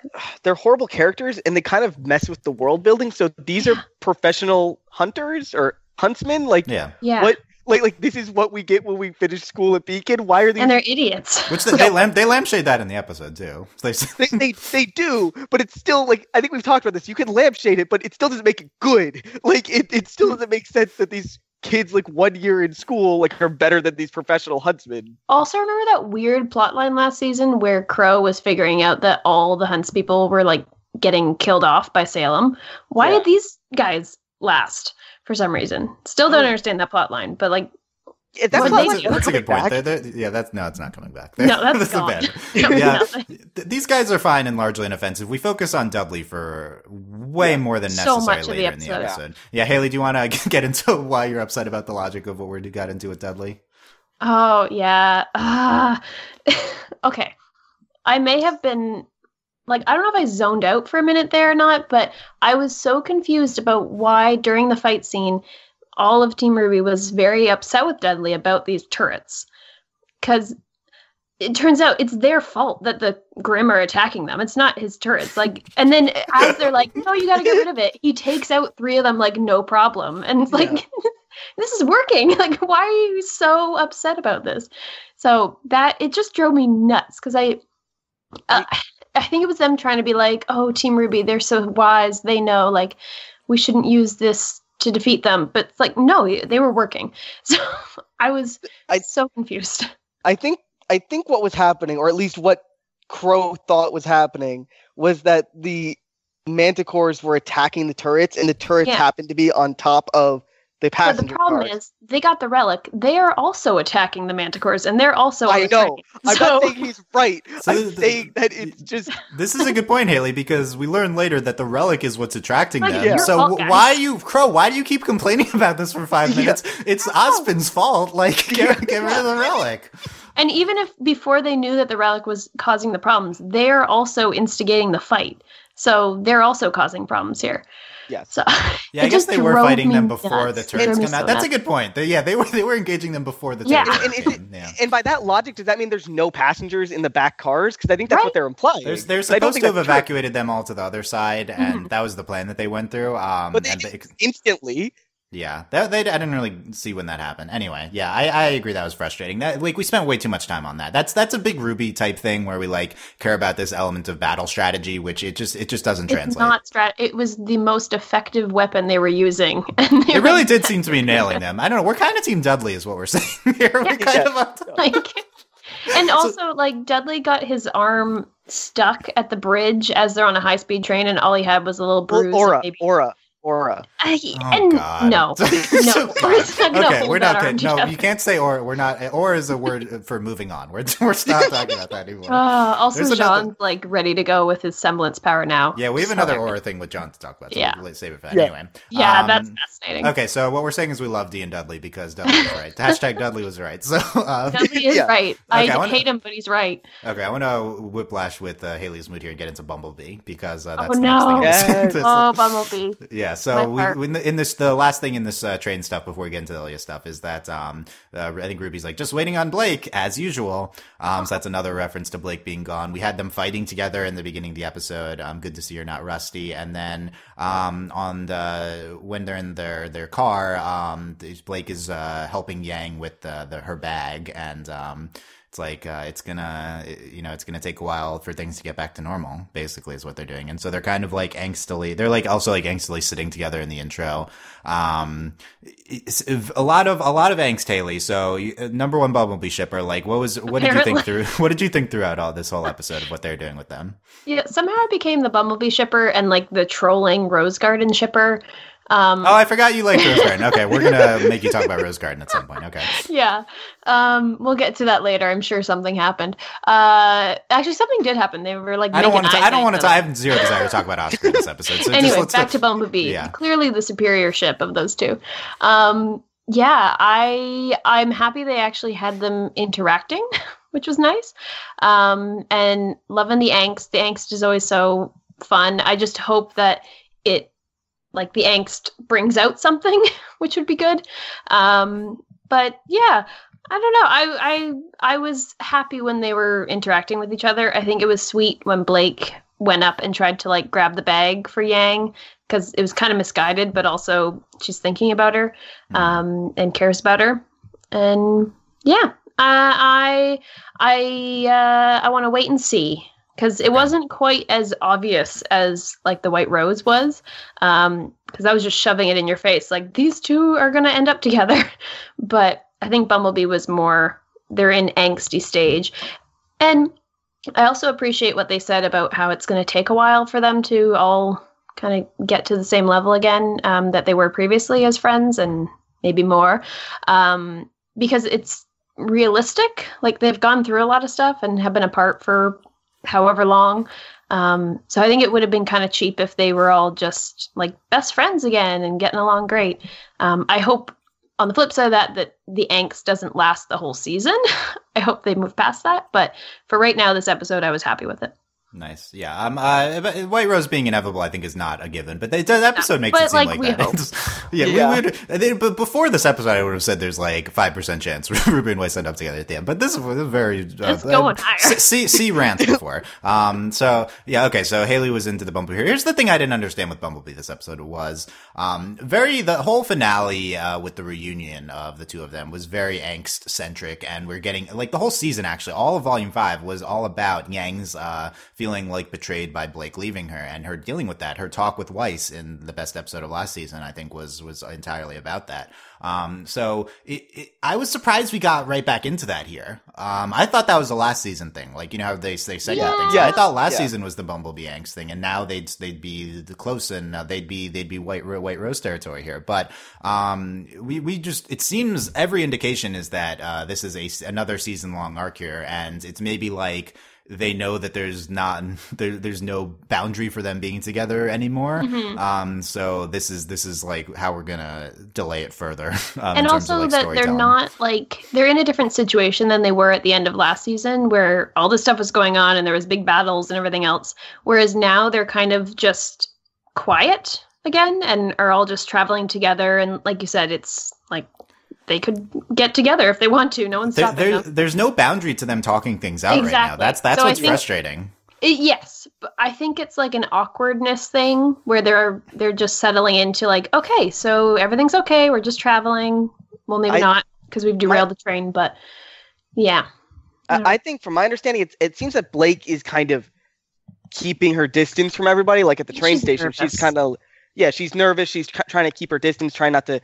horrible characters and they kind of mess with the world building. So these are professional hunters or huntsmen. Like, what? Like this is what we get when we finish school at Beacon. Why are these? And they're idiots. Which they lampshade that in the episode too. They do, but it's still like I think we've talked about this. You can lampshade it, but it still doesn't make it good. Like it still doesn't make sense that these kids like 1 year in school like are better than these professional huntsmen. Also, remember that weird plotline last season where Crow was figuring out that all the huntspeople were like getting killed off by Salem? Why did these guys last? For some reason, still don't understand that plot line, but like, that's a good point. It's not coming back. No, that's gone. These guys are fine and largely inoffensive. We focus on Dudley for way more than necessary so much later in the episode. Yeah, Hayley, do you want to get into why you're upset about the logic of what we got into with Dudley? Oh yeah. Okay, I may have been. Like, I don't know if I zoned out for a minute there or not, but I was so confused about why during the fight scene, all of Team RWBY was very upset with Dudley about these turrets. Because it turns out it's their fault that the Grimm are attacking them. It's not his turrets. Like, and then as they're like, no, you gotta get rid of it, he takes out 3 of them like no problem. And it's like, this is working. Like, why are you so upset about this? So it just drove me nuts because I think it was them trying to be like, oh, Team RWBY, they're so wise. They know, like, we shouldn't use this to defeat them. But it's like, no, they were working. So I was so confused. I think what was happening, or at least what Crow thought was happening, was that the Manticores were attacking the turrets, and the turrets happened to be on top of the passenger But the problem is, they got the relic. They are also attacking the Manticores, and they're also on the train. I'm not saying he's right. I'm saying that it's just... This is a good point, Hayley, because we learn later that the relic is what's attracting them. Yeah. So why do you keep complaining about this for 5 minutes? It's Ozpin's fault. Like, get rid of the relic. And even if before they knew that the relic was causing the problems, they're also instigating the fight. So they're also causing problems here. Yes. So, I guess they were fighting them before the turrets come out. That's a good point. They were engaging them before the turrets. And by that logic, does that mean there's no passengers in the back cars? Because I think that's what they're implying. They're supposed to have evacuated them all to the other side, and that was the plan that they went through. But instantly. Yeah, I didn't really see when that happened. Anyway, yeah, I agree that was frustrating. That like we spent way too much time on that. That's a big RWBY type thing where we like care about this element of battle strategy, which it just doesn't translate. It was the most effective weapon they were using. It really did seem to be nailing them. I don't know. We're kind of Team Dudley, is what we're saying here. We're kind of and also like Dudley got his arm stuck at the bridge as they're on a high-speed train, and all he had was a little bruise. Aura. God. No. Okay, we're not good. No, you can't say aura. We're not. Aura is a word for moving on. We're not talking about that anymore. Also, John's like ready to go with his semblance power now. Yeah, we have another aura thing with John to talk about. So we'll save it for that anyway. Yeah, that's fascinating. Okay, so what we're saying is we love Dee and Dudley because Dudley was right. Hashtag Dudley was right. So Dudley is right. Okay, I hate him, but he's right. Okay, I want to whiplash with Hayley's mood here and get into Bumblebee because that's the next thing. Bumblebee. Yeah. So the last thing in this train stuff before we get into the Ilya stuff is that I think RWBY's like just waiting on Blake as usual. So that's another reference to Blake being gone. We had them fighting together in the beginning of the episode. Good to see you're not rusty. And then when they're in their car, Blake is helping Yang with her bag, and it's like it's gonna take a while for things to get back to normal, basically is what they're doing. And so they're kind of like angstily sitting together in the intro. It's a lot of angst, Hayley. So number one Bumblebee shipper, like what did you think throughout all this whole episode of what they're doing with them? Yeah, somehow I became the Bumblebee shipper and like the trolling Rose Garden shipper. I forgot you liked Rose Garden. Okay, we're gonna make you talk about Rose Garden at some point. Okay. Yeah. We'll get to that later. I'm sure something happened. Actually, something did happen. They were like, I don't want to. I have zero desire to talk about Oscar in this episode. So anyway, back to Bumblebee. Yeah. Clearly, the superior ship of those two. Yeah, I'm happy they actually had them interacting, which was nice. And loving the angst. The angst is always so fun. I just hope that like the angst brings out something, which would be good. But yeah, I don't know. I was happy when they were interacting with each other. I think it was sweet when Blake went up and tried to like grab the bag for Yang, because it was kind of misguided, but also she's thinking about her, and cares about her. And yeah, I want to wait and see. Because it wasn't quite as obvious as like the White Rose was, because I was just shoving it in your face, like these two are gonna end up together. But I think Bumblebee was more, they're in angsty stage. And I also appreciate what they said about how it's going to take a while for them to all kind of get to the same level again that they were previously as friends, and maybe more, because it's realistic. Like they've gone through a lot of stuff and have been apart for however long. So I think it would have been kind of cheap if they were all just like best friends again and getting along great. I hope on the flip side of that the angst doesn't last the whole season. I hope they move past that. But for right now, this episode, I was happy with it. Nice. Yeah. White Rose being inevitable, I think, is not a given, but the episode makes it seem like that. We would. But before this episode, I would have said there's like 5% chance RWBY and White end up together at the end. But this was very it's going higher. See rants before. So yeah. Okay. So Hayley was into the Bumblebee here. Here's the thing I didn't understand with Bumblebee this episode was the whole finale with the reunion of the two of them was very angst centric, and we're getting like the whole season actually, all of Volume 5 was all about Yang's feeling like betrayed by Blake leaving her and her dealing with that. Her talk with Weiss in the best episode of last season, I think, was entirely about that. So I was surprised we got right back into that here. I thought that was a last season thing. Like, you know how they say things. Yeah. I thought last season was the Bumblebee angst thing, and now they'd be close, and they'd be White Rose territory here. But we just, it seems every indication is that this is another season long arc here, and it's maybe like they know that there's no boundary for them being together anymore. Mm-hmm. So this is like how we're gonna delay it further. And also that they're not like, they're in a different situation than they were at the end of last season, where all this stuff was going on and there was big battles and everything else. Whereas now they're kind of just quiet again and are all just traveling together. And like you said, it's like, they could get together if they want to. No one's stopping them. There's no boundary to them talking things out right now. That's what's frustrating. Yes, but I think it's like an awkwardness thing where they're just settling into like, okay, so everything's okay. We're just traveling. Well, maybe not because we've derailed the train, but yeah. I think, from my understanding, it seems that Blake is kind of keeping her distance from everybody. Like at the train station, nervous. she's kind of she's nervous. She's trying to keep her distance, trying not to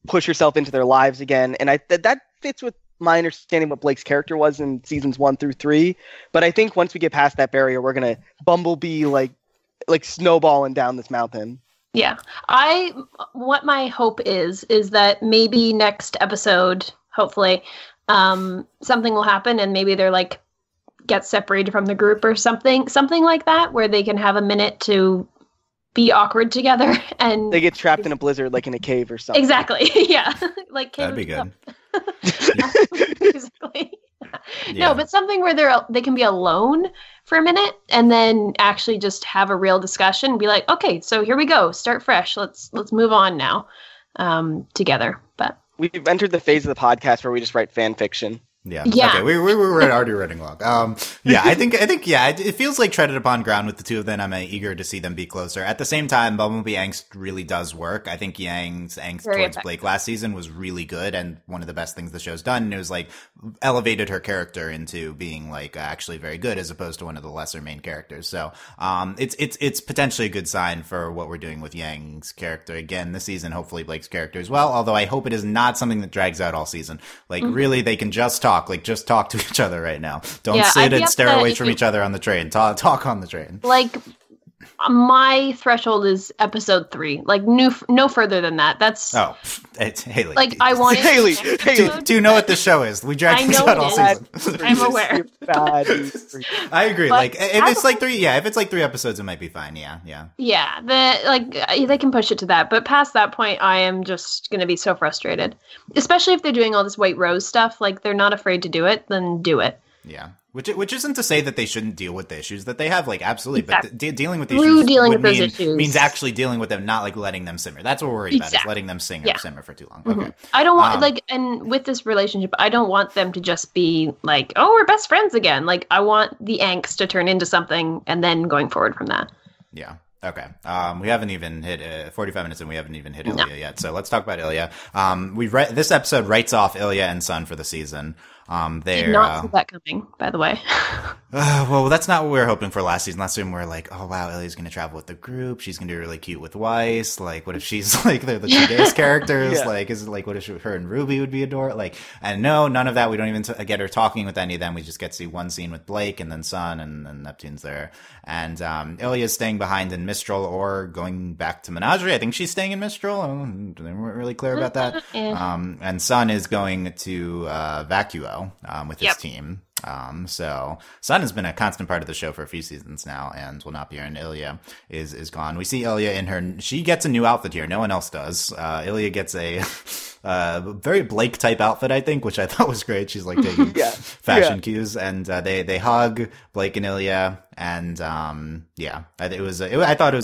push herself into their lives again. And that fits with my understanding what Blake's character was in seasons 1 through 3. But I think once we get past that barrier, we're gonna Bumblebee like snowballing down this mountain. Yeah. What my hope is that maybe next episode, hopefully, something will happen and maybe they're like get separated from the group or something like that, where they can have a minute to be awkward together and they get trapped in a blizzard, like in a cave or something. Exactly. Yeah. Like that'd be good. Exactly. Yeah. No, but something where they can be alone for a minute and then actually just have a real discussion and be like, okay, so here we go, start fresh. Let's move on now, together. But we've entered the phase of the podcast where we just write fan fiction. Yeah. Okay. We were already running long. Yeah. I think. Yeah. It feels like treaded upon ground with the two of them. I'm eager to see them be closer. At the same time, Bumblebee angst really does work. I think Yang's angst towards Blake last season was really good and one of the best things the show's done. And it was like elevated her character into being like actually very good as opposed to one of the lesser main characters. So, it's potentially a good sign for what we're doing with Yang's character again this season. Hopefully Blake's character as well. Although I hope it is not something that drags out all season. Like really, they can just talk to each other right now. Don't sit and stare away from each other on the train. Talk on the train. Like my threshold is episode 3. Like no further than that. That's it's Hayley. Like I want Haley. Do you know what the show is? We dragged this out all season. I'm aware. I agree. But like if it's like 3, if it's like 3 episodes, it might be fine. Yeah. Yeah, they can push it to that, but past that point, I am just gonna be so frustrated. Especially if they're doing all this White Rose stuff. Like they're not afraid to do it, then do it. Yeah. Which isn't to say that they shouldn't deal with the issues that they have, like absolutely, exactly. But dealing with the issues means actually dealing with them, not like letting them simmer. That's what we're worried about, is letting them simmer for too long. Mm-hmm. Okay. I don't want and with this relationship, I don't want them to just be like, oh, we're best friends again. Like I want the angst to turn into something, and then going forward from that. Yeah. Okay. We haven't even hit 45 minutes and we haven't even hit Ilya yet. So let's talk about Ilya. This episode writes off Ilya and Sun for the season. Did not see that coming, by the way. Well, that's not what we were hoping for last season. Last season we were like, oh wow, Ilya's going to travel with the group. She's going to be really cute with Weiss. Like, what if she's like they're the two gayest characters? Yeah. Like, is it like what if her and RWBY would be adored? Like, and no, none of that. We don't even get her talking with any of them. We just get to see one scene with Blake and then Sun and Neptune's there. And Ilya's staying behind in Mistral or going back to Menagerie. I think she's staying in Mistral. They weren't really clear about that. And Sun is going to Vacuo with his team. So Sun has been a constant part of the show for a few seasons now and will not be here, and Ilya is gone. We see Ilya in she gets a new outfit here. No one else does. Ilya gets a very Blake type outfit, I think, which I thought was great. She's like taking fashion cues, and they hug, Blake and Ilya, and I thought it was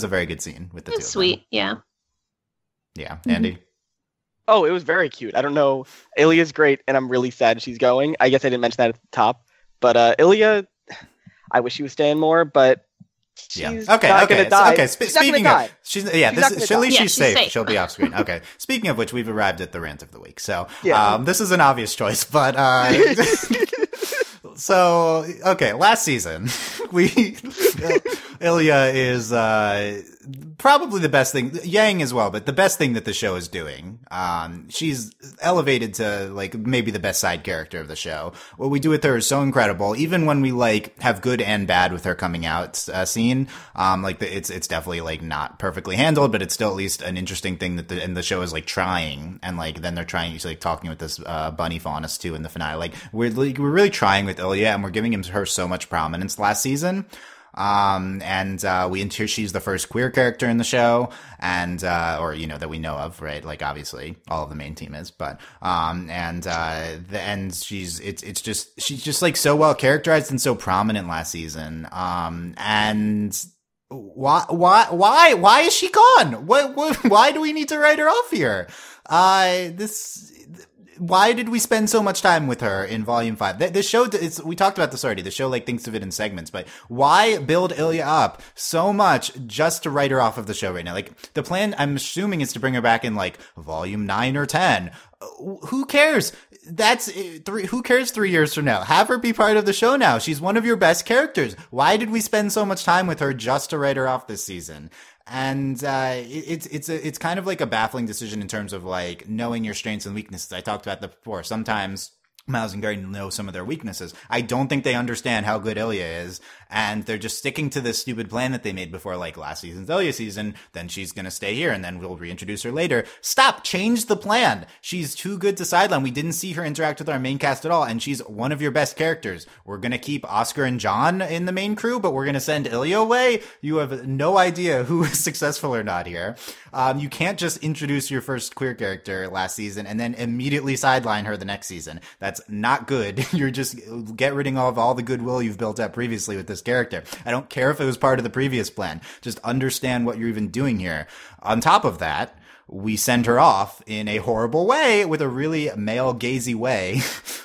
a very good scene with the two. Sweet, yeah. Andy. Oh, it was very cute. I don't know. Ilya's great, and I'm really sad she's going. I guess I didn't mention that at the top. But Ilya, I wish she was staying more, but she's not going to die. Okay, speaking of, she's safe. She'll be off screen. Okay. Speaking of which, we've arrived at the rant of the week. So this is an obvious choice, but so okay, last season Ilya is probably the best thing, Yang as well, but the best thing that the show is doing. She's elevated to like maybe the best side character of the show. What we do with her is so incredible. Even when we like have good and bad with her coming out scene, it's definitely like not perfectly handled, but it's still at least an interesting thing that the show is like trying, and like then they're trying to like talking with this bunny faunus too in the finale. Like we're really trying with Ilya, and we're giving her so much prominence last season. She's the first queer character in the show, and that we know of, right? Like obviously all of the main team is, but she's just like so well characterized and so prominent last season. And why is she gone? Why do we need to write her off here? why did we spend so much time with her in Volume 5? The show, we talked about this already. The show like thinks of it in segments, but why build Ilya up so much just to write her off of the show right now? Like, the plan, I'm assuming, is to bring her back in like Volume 9 or 10. Who cares? Who cares 3 years from now? Have her be part of the show now. She's one of your best characters. Why did we spend so much time with her just to write her off this season? And it's kind of like a baffling decision in terms of like knowing your strengths and weaknesses. I talked about that before. Sometimes Miles and Gary know some of their weaknesses. I don't think they understand how good Ilya is, and they're just sticking to this stupid plan that they made before, like last season's Ilya season. Then she's gonna stay here, and then we'll reintroduce her later. Stop! Change the plan! She's too good to sideline. We didn't see her interact with our main cast at all, and she's one of your best characters. We're gonna keep Oscar and John in the main crew, but we're gonna send Ilya away? You have no idea who is successful or not here. You can't just introduce your first queer character last season and then immediately sideline her the next season. That's not good. You're just get rid of all the goodwill you've built up previously with this character. I don't care if it was part of the previous plan. Just understand what you're even doing here. On top of that, we send her off in a horrible way with a really male gazy way.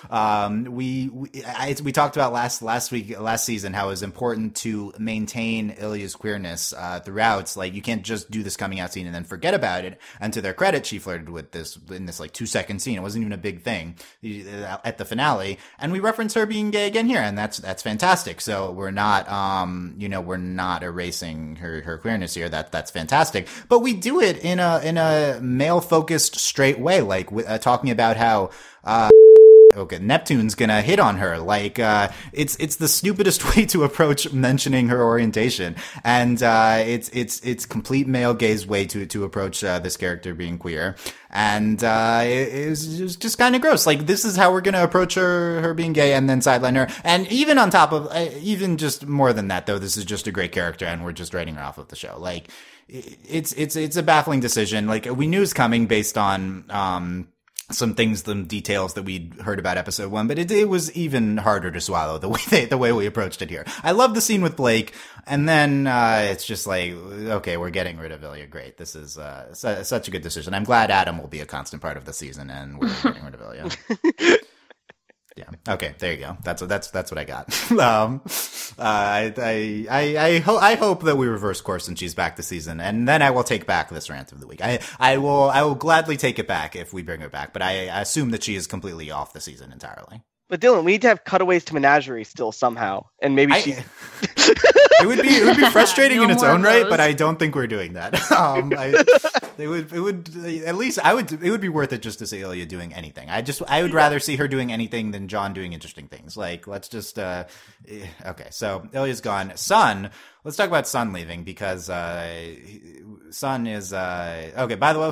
We talked about last season how it was important to maintain Ilya's queerness throughout. It's like you can't just do this coming out scene and then forget about it. And to their credit, she flirted with this in this like 2-second scene. It wasn't even a big thing at the finale. And we reference her being gay again here, and that's fantastic. So we're not we're not erasing her queerness here. That's fantastic. But we do it in a male-focused, straight way, like talking about how Neptune's gonna hit on her. Like, it's the stupidest way to approach mentioning her orientation, and it's complete male gaze way to approach this character being queer, and it's just kind of gross. Like, this is how we're gonna approach her being gay, and then sideline her. And even on top of, even just more than that, though, this is just a great character, and we're just writing her off of the show. Like, it's a baffling decision. Like, we knew it was coming based on some details that we'd heard about episode 1, but it was even harder to swallow the way we approached it here. I love the scene with Blake, and then it's just like, okay, we're getting rid of Ilya. Great, this is such a good decision. I'm glad Adam will be a constant part of the season, and we're getting rid of Ilya. Yeah. Okay. There you go. That's what I got. I hope that we reverse course and she's back this season, and then I will take back this rant of the week. I will gladly take it back if we bring her back, but I assume that she is completely off the season entirely. But Dylan, we need to have cutaways to Menagerie still somehow, and maybe she. It would be frustrating in its own right, but I don't think we're doing that. It would be worth it just to see Ilya doing anything. I would rather see her doing anything than John doing interesting things. Like, let's just okay. So Ilya's gone. Sun. Let's talk about Sun leaving, because Sun is okay. By the way,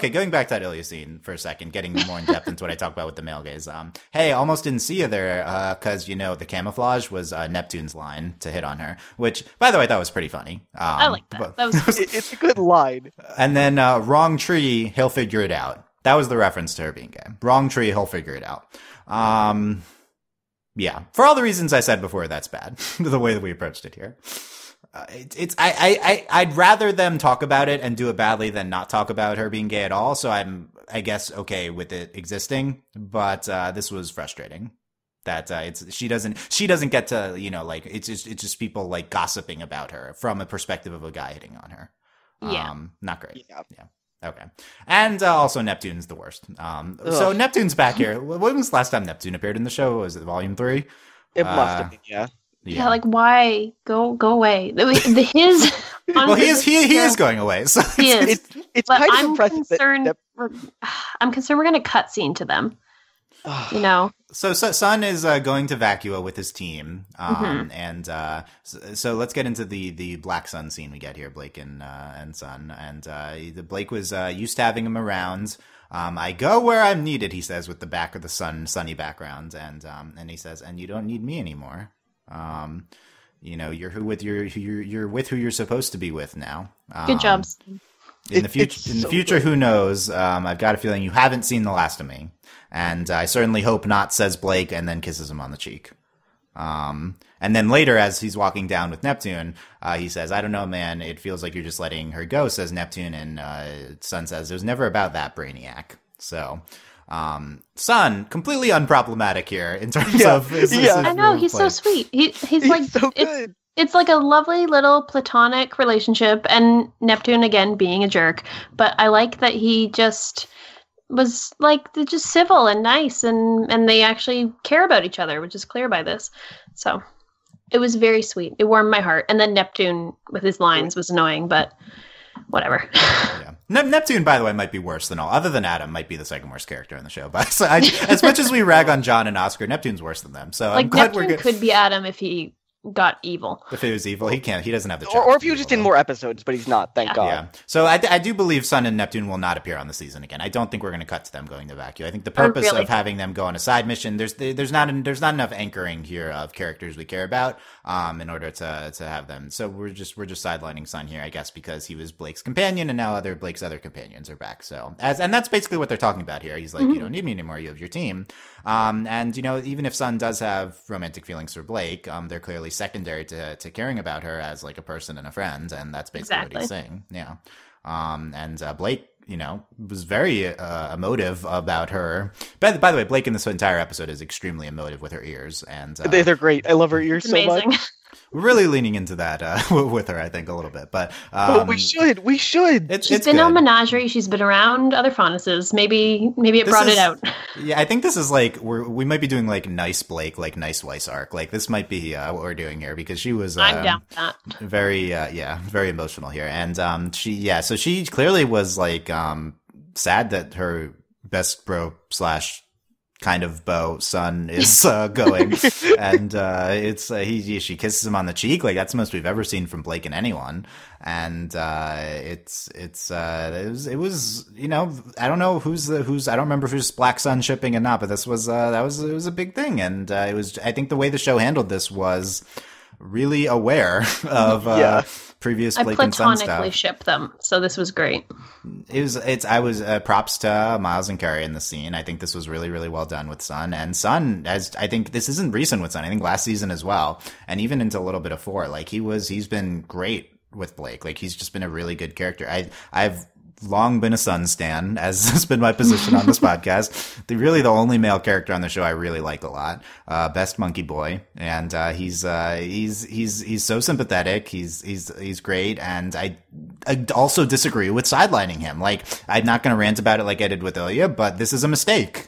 going back to that Ilya scene for a second, getting more in depth into what I talked about with the male gaze. Hey, almost didn't see you there, because the camouflage was Neptune's line to hit on her, which, by the way, I thought was pretty funny. I like that. That was it's a good line. And then wrong tree, he'll figure it out. That was the reference to her being gay. Wrong tree, he'll figure it out. Yeah, for all the reasons I said before, that's bad. The way that we approached it here. I'd rather them talk about it and do it badly than not talk about her being gay at all. So I'm, I guess, okay with it existing, but this was frustrating. That she doesn't get to, it's just people like gossiping about her from a perspective of a guy hitting on her. Yeah, not great. Yeah. Okay. And also Neptune's the worst. So Neptune's back here. When was the last time Neptune appeared in the show? Was it Volume 3? It must have been, yeah. Yeah, like, why go away? His well, he is going away. So he is. It's but kind of I'm impressive. concerned. I'm concerned we're going to cutscene to them. So Sun is going to Vacua with his team, and so let's get into the Black Sun scene we get here, Blake and Sun, and Blake was used to having him around. I go where I'm needed, he says, with the back of the sunny background, and he says, and you don't need me anymore. You're with who you're supposed to be with now. Good job. In the future, who knows? I've got a feeling you haven't seen the last of me, and I certainly hope not, says Blake, and then kisses him on the cheek. And then later, as he's walking down with Neptune, he says, I don't know, man, it feels like you're just letting her go, says Neptune, and Sun says, it was never about that, Brainiac. So, Sun, completely unproblematic here in terms of his I know, role he's play. so sweet. He's like so good. It's like a lovely little platonic relationship, and Neptune again being a jerk. But I like that he just was like just civil and nice, and they actually care about each other, which is clear by this. So it was very sweet. It warmed my heart. And then Neptune with his lines was annoying, but whatever. Yeah. Neptune, by the way, might be worse than all. Other than Adam, might be the second worst character in the show. But as much as we rag on John and Oscar, Neptune's worse than them. So like I'm glad Neptune could be Adam if he got evil. If he was evil, he can't. He doesn't have the. Or if he was just in more episodes, but he's not. Thank God. Yeah. So I do believe Sun and Neptune will not appear on the season again. I don't think we're going to cut to them going to vacuum. I think the purpose of having them go on a side mission, there's not enough anchoring here of characters we care about in order to have them. So we're just sidelining Sun here, I guess, because he was Blake's companion, and now Blake's other companions are back. So and that's basically what they're talking about here. He's like, you don't need me anymore. You have your team. And even if Sun does have romantic feelings for Blake, they're clearly secondary to caring about her as like a person and a friend, and that's basically what he's saying. Yeah. And Blake, was very emotive about her. By the way, Blake in this entire episode is extremely emotive with her ears, and they're great. I love her ears so much. We're really leaning into that with her, I think, a little bit. But we should. She's been on Menagerie. She's been around other Faunuses. Maybe it brought it out. Yeah, I think this is like we might be doing like nice Blake, like nice Weiss arc. Like this might be what we're doing here, because she was I'm down with that. Very very emotional here, and so she clearly was like sad that her best bro / kind of beau son is going, and she kisses him on the cheek. Like that's the most we've ever seen from Blake and anyone, and it was I don't know who's I don't remember if it was Black Sun shipping or not, but this was it was a big thing, and it was, I think the way the show handled this was really aware of previous Blake and Sun stuff. I platonically ship them, so this was great. I was props to Miles and Carrie in the scene. I think this was really, really well done with Sun. And Sun, I think this isn't recent with Sun. I think last season as well, and even into a little bit of 4. Like he's been great with Blake. Like he's just been a really good character. I've long been a Sun stan, as has been my position on this podcast. The only male character on the show I really like a lot. Best monkey boy, and he's so sympathetic. He's great, and I also disagree with sidelining him. Like I'm not going to rant about it like I did with Ilya, but this is a mistake.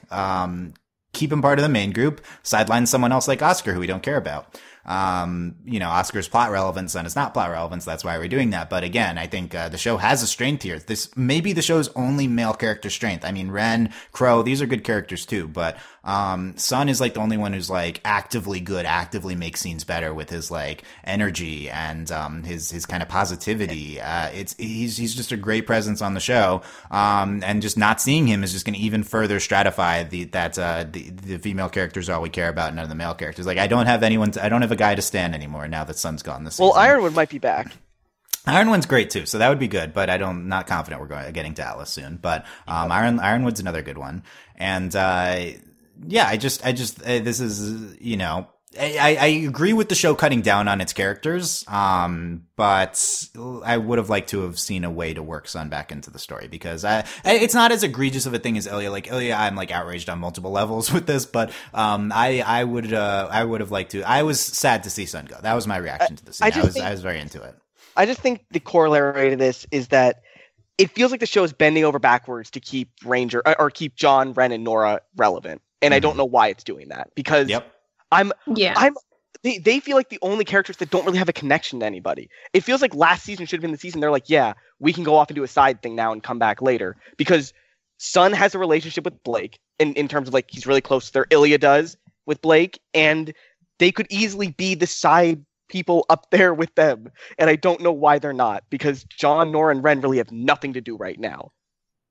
Keep him part of the main group. Sideline someone else like Oscar, who we don't care about. Oscar's plot relevance and it's not plot relevance. That's why we're doing that. But again, I think the show has a strength here. This may be the show's only male character strength. I mean, Ren, Crow, these are good characters too. But Sun is like the only one who's like actively good, actively makes scenes better with his like energy and his kind of positivity. He's just a great presence on the show. And just not seeing him is just going to even further stratify the female characters are all we care about, none of the male characters. Like I don't have a guy to stand anymore now that Sun's gone this season. Well, Ironwood might be back. Ironwood's great too, so that would be good. But not confident we're getting to Atlas soon. But Ironwood's another good one. And this is I agree with the show cutting down on its characters, but I would have liked to have seen a way to work Sun back into the story, because it's not as egregious of a thing as Ilya. Like Ilya, I'm like outraged on multiple levels with this, but I would have liked to. I was sad to see Sun go. That was my reaction to the scene. I was very into it. I just think the corollary to this is that it feels like the show is bending over backwards to keep Ranger or keep John, Ren, and Nora relevant, and I don't know why it's doing that, because. Yep. They feel like the only characters that don't really have a connection to anybody. It feels like last season should have been the season they're like, yeah, we can go off and do a side thing now and come back later. Because Sun has a relationship with Blake in terms of like he's really close to there. Ilya does with Blake, and they could easily be the side people up there with them. And I don't know why they're not, because John, Nora, and Ren really have nothing to do right now.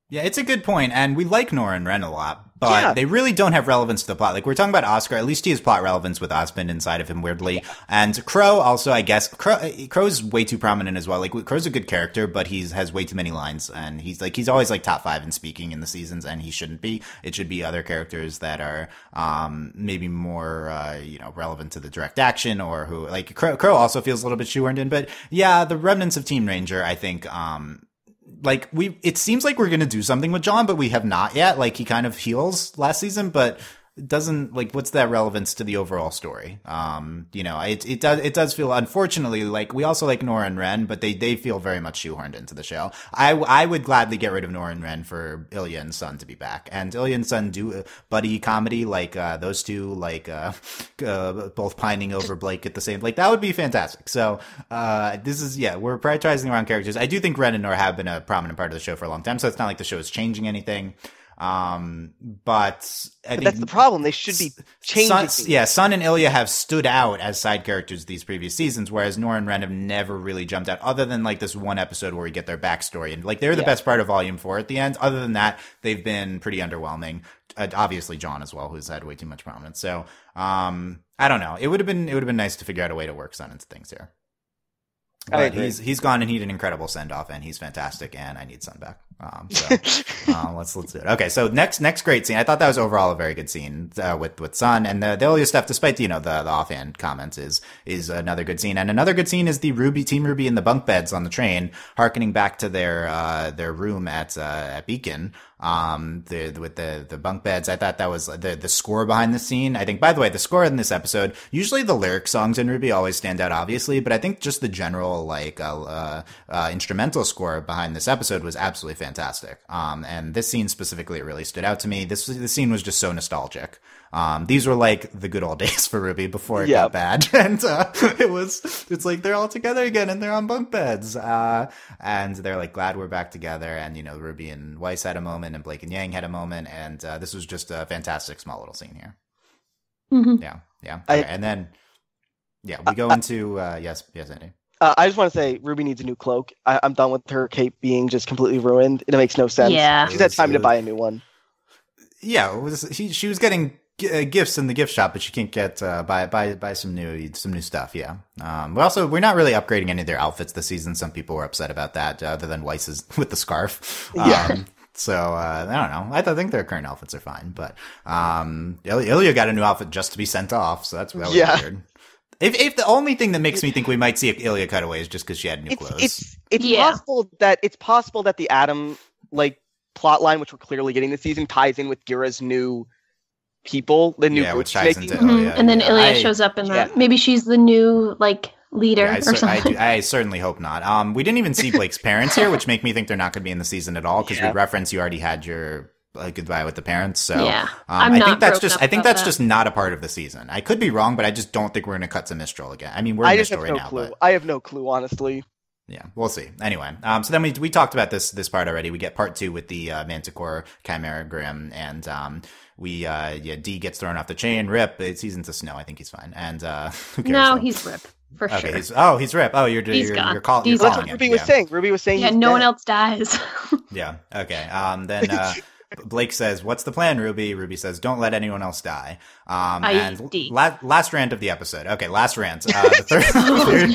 Yeah, it's a good point, and we like Nora and Ren a lot, but they really don't have relevance to the plot. Like, we're talking about Oscar, at least he has plot relevance with Osmond inside of him, weirdly. And Crow also, I guess, Crow's way too prominent as well. Like, Crow's a good character, but has way too many lines, and he's always like top 5 in speaking in the seasons, and he shouldn't be. It should be other characters that are, maybe more, relevant to the direct action, or who, like, Crow also feels a little bit shoehorned in, but yeah, the remnants of Team Ranger, I think, like it seems like we're going to do something with John, but we have not yet. Like he kind of heals last season, but it doesn't, like, what's that relevance to the overall story? It does feel, unfortunately, like we also like Nora and Ren, but they feel very much shoehorned into the show. I would gladly get rid of Nora and Ren for Ilya and Sun to be back, and Ilya and Sun do a buddy comedy like those two, like both pining over Blake at the same, like that would be fantastic. So we're prioritizing the wrong characters. I do think Ren and Nora have been a prominent part of the show for a long time, so it's not like the show is changing anything. But that's the problem. They should be changing. Sun and Ilya have stood out as side characters these previous seasons, whereas Nora and Ren have never really jumped out, other than like this one episode where we get their backstory, and like they're the best part of Volume 4 at the end. Other than that, they've been pretty underwhelming. Obviously, John as well, who's had way too much prominence. So, I don't know. It would have been nice to figure out a way to work Sun into things here. But he's gone, and he did an incredible send off, and he's fantastic, and I need Sun back. Let's do it. Okay, so next great scene. I thought that was overall a very good scene with Sun, and the Ilya stuff, despite the offhand comments, is another good scene. And another good scene is the Team RWBY in the bunk beds on the train, harkening back to their room at Beacon. With the bunk beds. I thought that was the score behind the scene. I think, by the way, the score in this episode, usually the lyric songs in RWBY always stand out, obviously, but I think just the general instrumental score behind this episode was absolutely fantastic. And this scene specifically, it really stood out to me. The scene was just so nostalgic. These were like the good old days for RWBY before it got bad. And, it's like they're all together again and they're on bunk beds. And they're like glad we're back together. And, RWBY and Weiss had a moment and Blake and Yang had a moment. And, this was just a fantastic small little scene here. Mm-hmm. Yeah. Okay. And then, we go into, yes, Andy. I just want to say RWBY needs a new cloak. I'm done with her cape being just completely ruined. It makes no sense. Yeah. She's had time to buy a new one. Yeah, she was getting gifts in the gift shop, but she can't get buy some new stuff. Yeah. We're not really upgrading any of their outfits this season. Some people were upset about that, other than Weiss's with the scarf. So I don't know. I think their current outfits are fine, but Ilya got a new outfit just to be sent off, so that was weird. If the only thing that makes me think we might see Ilya cutaway is just because she had new clothes. It's possible that the Adam plot line, which we're clearly getting this season, ties in with Gira's new people, the new group which ties into Ilya. And then Ilya shows up in that. Maybe she's the new leader or something. I certainly hope not. We didn't even see Blake's parents here, which make me think they're not going to be in the season at all, because we reference you already had your goodbye with the parents. So I think that's just not a part of the season. I could be wrong, but I just don't think we're going to cut to Mistral again. I mean, we're in Mistral right now. But I have no clue, honestly. Yeah, we'll see. Anyway, so then we talked about this part already. We get part 2 with the Manticore Chimeragram, and D gets thrown off the chain. Rip. He's into snow. I think he's fine. And who cares? No, he's Rip for sure. He's Rip. Oh, you're calling him. RWBY was saying. RWBY was saying. Yeah, no one else dies. Yeah. Okay. Then. Blake says, "What's the plan, RWBY?" RWBY says, "Don't let anyone else die." Last rant of the episode. Okay, last rant. The third.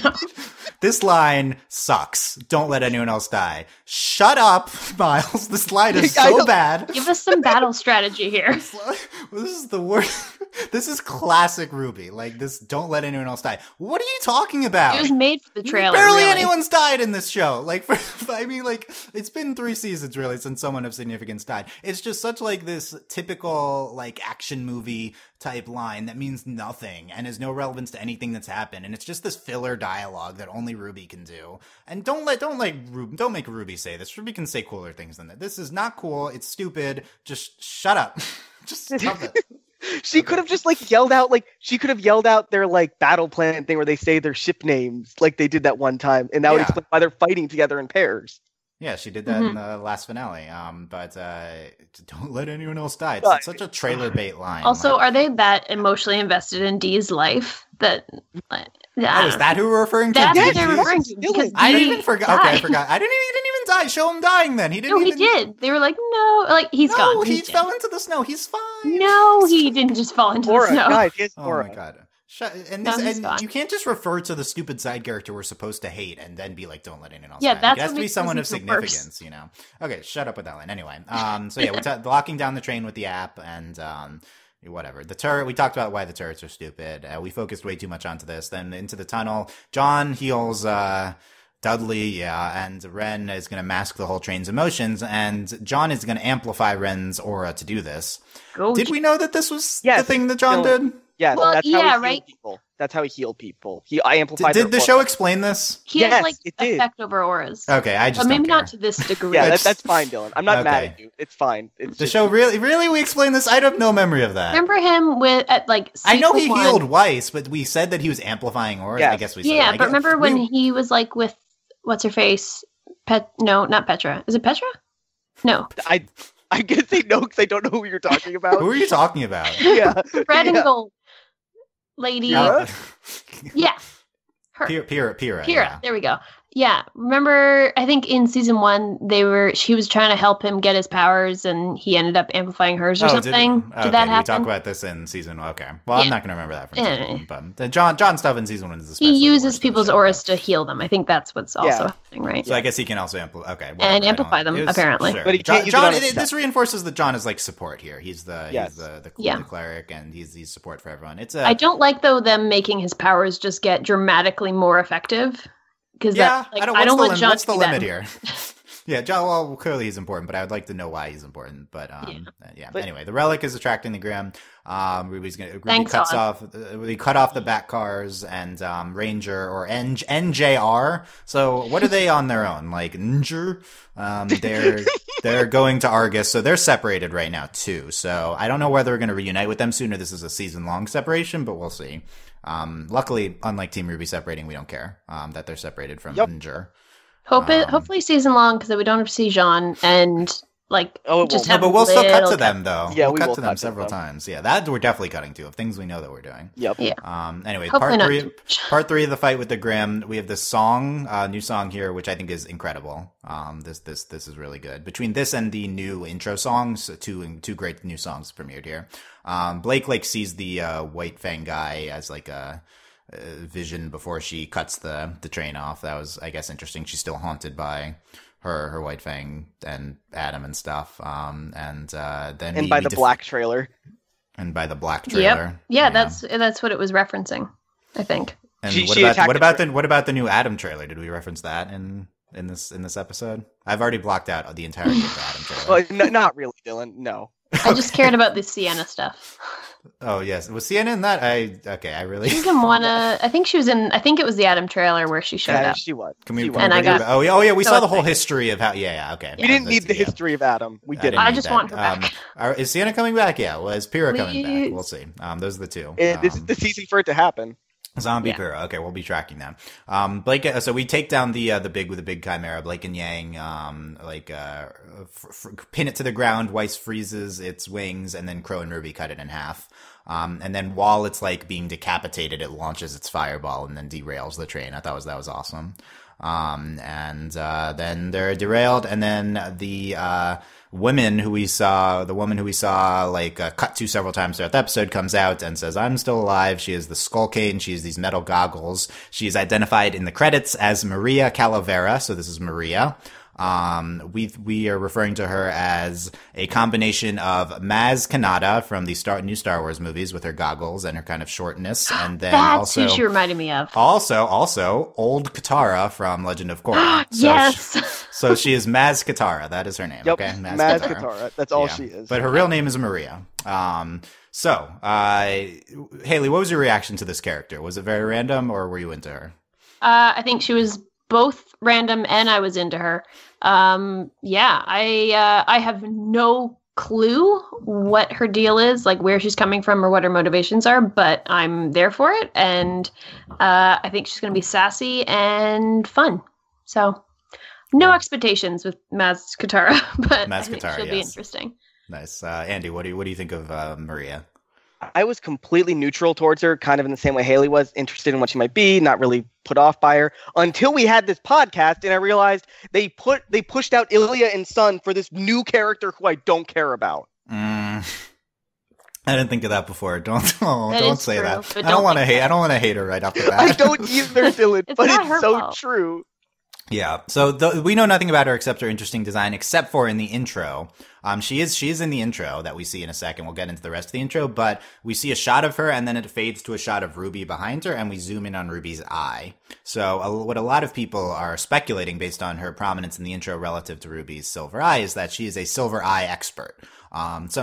This line sucks. Don't let anyone else die. Shut up, Miles. This line is so bad. Give us some battle strategy here. This is the worst. This is classic RWBY. Like this, don't let anyone else die. What are you talking about? It was made for the trailer. Barely anyone's died in this show. It's been 3 seasons really since someone of significance died. It's just such this typical action movie type line that means nothing and has no relevance to anything that's happened, and it's just this filler dialogue that only RWBY can do. And don't make RWBY say this. RWBY can say cooler things than that. This is not cool. It's stupid. Just shut up. Just stop it. She could have just yelled out she could have yelled out their battle plan thing where they say their ship names like they did that one time, and that would explain why they're fighting together in pairs. Yeah, she did that in the last finale. But don't let anyone else die. It's such a trailer bait line. Also, are they that emotionally invested in Dee's life that? Is that who we're referring to? That's what they're referring to. Because I even forgot. Okay, I forgot. He didn't even die. Show him dying. Then he didn't. No, he did. They were like, no, he's gone. No, he fell into the snow. He's fine. No, he didn't just fall into the snow. Guys, oh my god. And you can't just refer to the stupid side character we're supposed to hate and then be like, don't let anyone else die. That's it has to be someone of significance, Okay, shut up with that line. Anyway, we're locking down the train with the app and whatever. The turret, we talked about why the turrets are stupid. We focused way too much onto this. Then into the tunnel. John heals Dudley, yeah, and Ren is going to mask the whole train's emotions, and John is going to amplify Ren's aura to do this. Did we know that this was the thing that John did? Yes, well, that's how he healed people. That's how he healed people. I amplified. Did the show explain this? He has effect over auras. Okay, I just but maybe don't care. not to this degree. Yeah, that's fine, Dylan. I'm not mad at you. It's fine. It's the show really we explained this. I have no memory of that. Remember him I know he healed Weiss, but we said that he was amplifying auras. Yes. I guess we said. Yeah, but remember when he was like with what's her face? No, not Petra. Is it Petra? No. I'm gonna say no because I don't know who you're talking about. Who are you talking about? Yeah, red and gold lady. Yeah, her. Pyrrha. Yeah. There we go. Yeah, remember? I think in season 1 she was trying to help him get his powers, and he ended up amplifying hers or something. Did that happen? We talk about this in season 1. Okay, well, I'm not going to remember that from season 1. But the John stuff in season 1 is especially. He uses people's auras to heal them. I think that's what's also happening, right? So I guess he can also amplify. Okay, and amplify them apparently. Sure. But he can't John. This reinforces that John is like support here. He's the cleric, and he's support for everyone. I don't like though them making his powers just get dramatically more effective. I don't want John. What's the limit here? Yeah, John. Well, clearly he's important, but I would like to know why he's important. But anyway, the relic is attracting the Grimm. Ruby cuts off. We cut off the Bat cars and Ranger or NJR. So what are they on their own? Like Njur? They're going to Argus, so they're separated right now too. So I don't know whether we're going to reunite with them soon or this is a season-long separation, but we'll see. Luckily, unlike Team RWBY separating, we don't care that they're separated from Njur. Hopefully season long because we don't have to see Jean and but we'll still cut to them though. Yeah, we'll cut to them several times. Yeah, that we're definitely cutting to of things we know that we're doing. Yep. Yeah. Anyway, part three of the fight with the Grimm. We have this song, new song here, which I think is incredible. This is really good. Between this and the new intro songs, two great new songs premiered here. Blake sees the White Fang guy as like a vision before she cuts the train off. That was, I guess, interesting. She's still haunted by her White Fang and Adam and stuff. And by the black trailer. And by the black trailer. Yep. Yeah, that's what it was referencing, I think. And what about the new Adam trailer? Did we reference that in this episode? I've already blocked out the entirety of the Adam trailer. Well, not really, Dylan. No. I just cared about the Sienna stuff. Oh yes, was Sienna in that? I really. She was in one. I think she was in. I think it was the Adam trailer where she showed up. She was. Oh yeah. We saw the whole history of how. Yeah. Okay. We didn't need the history of Adam. We didn't. I just want her back. Is Sienna coming back? Yeah. Well, is Pyrrha coming back? We'll see. Those are the two. This is the season for it to happen. Zombie Pyrrha. Okay, we'll be tracking them. Blake. So we take down the big chimera. Blake and Yang pin it to the ground. Weiss freezes its wings, and then Crow and RWBY cut it in half. And then while it's like being decapitated, it launches its fireball and then derails the train. I thought that was awesome. And then they're derailed, and then the woman who we saw cut to several times throughout the episode comes out and says, "I'm still alive." She has the skull cane. She has these metal goggles. She is identified in the credits as Maria Calavera. So this is Maria. We are referring to her as a combination of Maz Kanata from the new Star Wars movies with her goggles and her kind of shortness, and then that's who she reminded me of. Also old Katara from Legend of Korra. Yes. So she is Maz Katara. That is her name. Yep. Okay, Maz Katara. That's all she is. But her real name is Maria. Hayley, what was your reaction to this character? Was it very random, or were you into her? I think she was both random and I was into her. I have no clue what her deal is, like where she's coming from or what her motivations are, but I'm there for it. And I think she's going to be sassy and fun. So no expectations with Maz Katara, but I think she'll be interesting. Nice. Andy, what do you think of Maria? I was completely neutral towards her, kind of in the same way Hayley was, interested in what she might be, not really put off by her, until we had this podcast and I realized they pushed out Ilya and Sun for this new character who I don't care about. I didn't think of that before. Don't say that. I don't want to hate her right off the bat. I don't either, Dylan, but it's so true. Yeah. So we know nothing about her except her interesting design, except for in the intro. She is in the intro that we see in a second. We'll get into the rest of the intro, but we see a shot of her and then it fades to a shot of RWBY behind her and we zoom in on RWBY's eye. So what a lot of people are speculating based on her prominence in the intro relative to RWBY's silver eye is that she is a silver eye expert.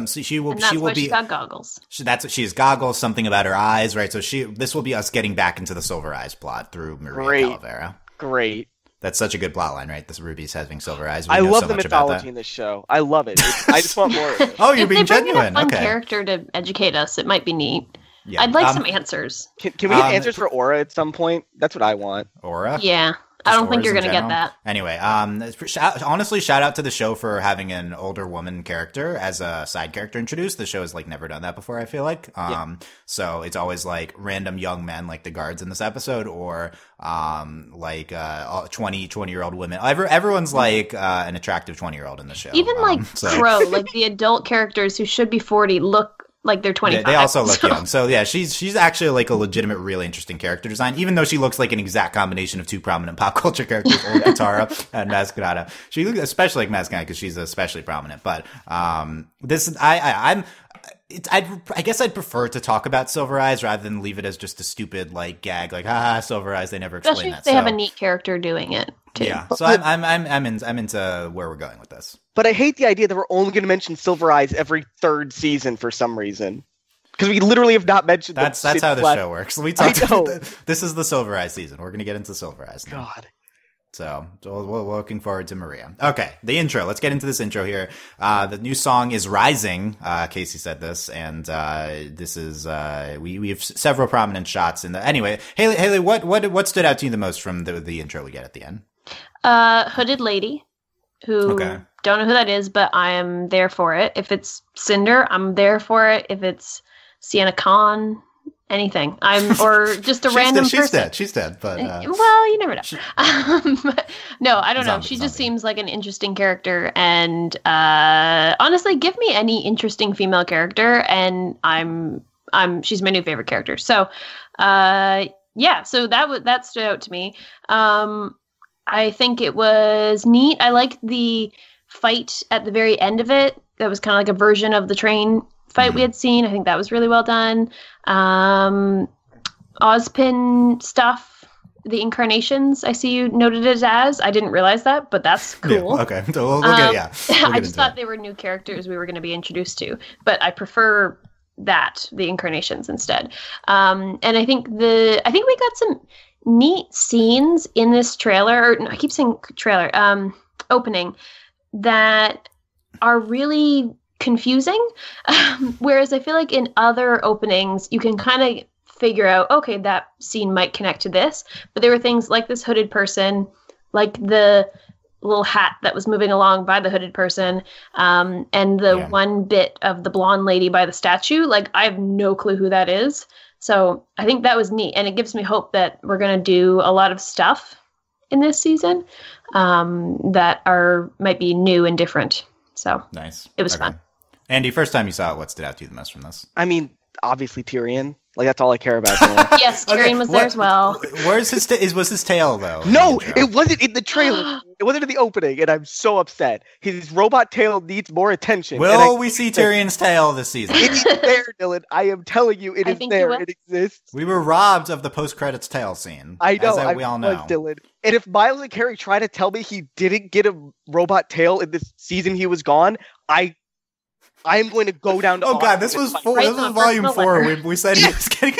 She will why be. She's got goggles. She has goggles. Something about her eyes, right? So this will be us getting back into the silver eyes plot through Maria Calavera. Great. That's such a good plot line, right? This RWBY's having silver eyes. I love the mythology in this show. I love it. I just want more of it. Oh, you're being genuine. If they bring in a fun character to educate us, it might be neat. Yeah. I'd like some answers. Can we get answers for Aura at some point? That's what I want. Aura? Yeah. I don't think you're going to get that. Anyway, honestly, shout out to the show for having an older woman character as a side character introduced. The show has never done that before, I feel like. So it's always random young men like the guards in this episode or 20-year-old women. Everyone's an attractive 20-year-old in the show. Even Crow, the adult characters who should be 40 look like they're 25. They also look young. So yeah, she's actually a legitimate, really interesting character design, even though she looks like an exact combination of two prominent pop culture characters, old Katara and Masquerada. She looks especially like Masquerada because she's especially prominent. But I guess I'd prefer to talk about Silver Eyes rather than leave it as just a stupid gag, Silver Eyes. They never explain especially that. If they have a neat character doing it too. Yeah, so I'm into where we're going with this. But I hate the idea that we're only going to mention Silver Eyes every third season for some reason. Because we literally have not mentioned that's how the show works. We talked. This is the Silver Eyes season. We're going to get into Silver Eyes now. God. So we're looking forward to Maria. Okay, the intro. Let's get into this intro here. The new song is Rising. Casey said this, and this is we have several prominent shots in the. Anyway, Hayley, what stood out to you the most from the intro we get at the end? Hooded lady, who don't know who that is, but I am there for it. If it's Cinder, I'm there for it. If it's Sienna Khan, anything. Or just a random person. She's dead, but well, you never know. No, I don't know. She just seems like an interesting character, and honestly, give me any interesting female character, and she's my new favorite character. So, so that stood out to me. I think it was neat. I liked the fight at the very end of it. That was kind of like a version of the train fight we had seen. I think that was really well done. Ozpin stuff, the incarnations, I see you noted it as. I didn't realize that, but that's cool. Yeah, okay. So we'll get I just thought they were new characters we were going to be introduced to, but I prefer the incarnations instead. And I think we got some neat scenes in this trailer, I keep saying trailer, opening, that are really confusing. Whereas I feel like in other openings, you can kind of figure out, okay, that scene might connect to this. But there were things like this hooded person, like the little hat that was moving along by the hooded person, and the one bit of the blonde lady by the statue. I have no clue who that is. So I think that was neat, and it gives me hope that we're going to do a lot of stuff in this season that might be new and different. So nice. It was fun. Andy, first time you saw it, what stood out to you the most from this? I mean, obviously Tyrion. That's all I care about. Yes, Tyrion was there as well. Where's was his tail though? No, it wasn't in the trailer. It wasn't in the opening, and I'm so upset. His robot tail needs more attention. Will we see Tyrion's tail this season? It is there, Dylan. I am telling you, it is there. It exists. We were robbed of the post-credits tail scene. I know. We all know. Dylan. And if Miles and Carrie try to tell me he didn't get a robot tail in this season he was gone, I am going to go down to. Oh God, this was volume 4. We said he was getting.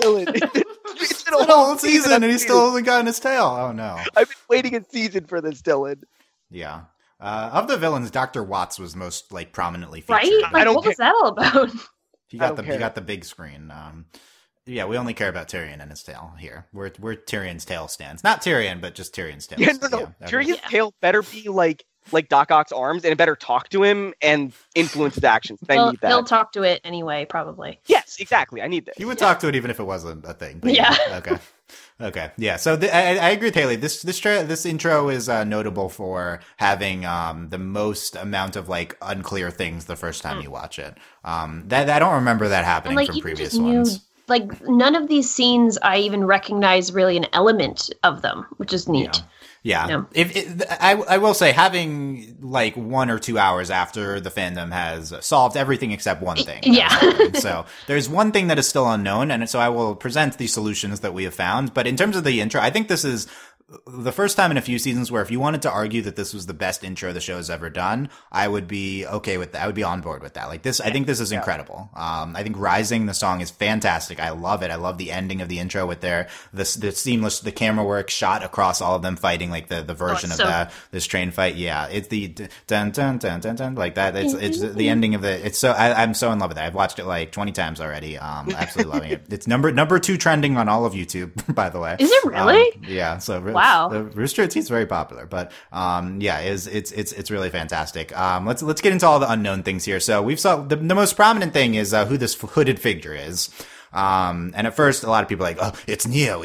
It's been a whole season and he still hasn't gotten his tail. Oh no! I've been waiting a season for this, Dylan. Yeah. Of the villains, Dr. Watts was most prominently featured. Right? What was that all about? He got the big screen. Yeah, we only care about Tyrion and his tail here. We're Tyrion's tail stands. Not Tyrion, but just Tyrion's tail. Yeah, no. Tyrion's tail better be like Doc Ock's arms, and it better talk to him and influence his actions. I need that. He'll talk to it anyway, probably. Yes, exactly. I need that. He would talk to it even if it wasn't a thing. Yeah. Okay. Yeah. So I agree with Hayley. This intro is notable for having the most amount of unclear things the first time you watch it. That I don't remember that happening from previous ones. None of these scenes I even recognize really an element of them, which is neat. Yeah. No. I will say, having like 1 or 2 hours after the fandom has solved everything except one thing. Yeah. So there's one thing that is still unknown, and so I will present the solutions that we have found. But in terms of the intro, I think this is the first time in a few seasons where if you wanted to argue that this was the best intro the show has ever done, I would be okay with that. I would be on board with that. Like this, I think this is incredible. I think Rising, the song, is fantastic. I love it. I love the ending of the intro with the seamless, the camera work shot across all of them fighting, like the version of this train fight. Yeah. It's the dun dun dun dun dun like that. It's the ending of the, it's so, I'm so in love with it. I've watched it like 20 times already. Absolutely loving it. It's number 2 trending on all of YouTube, by the way. Is it really? Yeah. So wow. The Rooster Teeth's very popular, but yeah, it's really fantastic. Let's get into all the unknown things here. So we've saw the most prominent thing is who this hooded figure is. And at first, a lot of people are like, oh, it's Neo.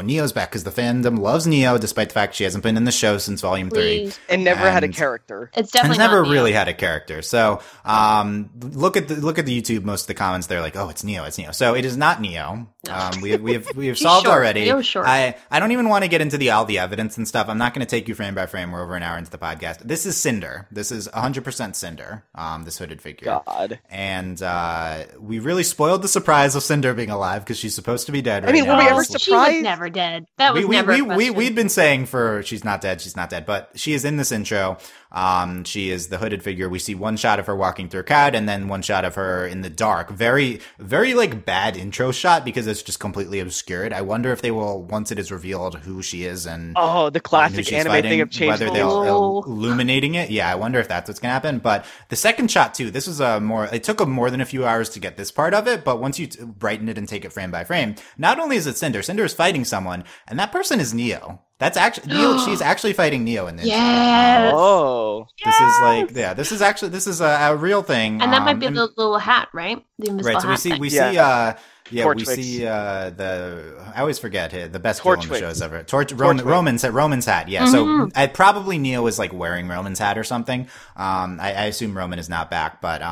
Neo's back because the fandom loves Neo, despite the fact she hasn't been in the show since Volume 3. And never had a character. It's definitely never not really had a character. So, look at the YouTube, most of the comments, they're like, oh, it's Neo. So it is not Neo. No. We have solved short. already. Neo's short. I don't even want to get into all the evidence and stuff. I'm not going to take you frame by frame. We're over an hour into the podcast. This is Cinder. This is 100% Cinder. This hooded figure. God. And, we really spoiled the surprise of Cinder being alive because she's supposed to be dead right now. Were we ever surprised? She was never dead. That was never a question. We'd been saying she's not dead, but she is in this intro. She is the hooded figure. We see one shot of her walking through a crowd and then one shot of her in the dark. Very, very like bad intro shot because it's just completely obscured. I wonder if they will, once it is revealed who she is and the classic anime fighting, thing of change, whether they'll illuminating it. Yeah, I wonder if that's what's gonna happen. But the second shot too, this was it took more than a few hours to get this part of it, but once you brighten it and take it frame by frame, not only is it Cinder is fighting someone, and that person is Neo. That's actually Neo. She's actually fighting Neo in this. Yes. Oh. This is a real thing. And that might be the little hat, right? The invisible hat. So we see I always forget the best kill on the shows ever. Roman's hat. Yeah. Mm-hmm. So probably Neo is like wearing Roman's hat or something. I assume Roman is not back, but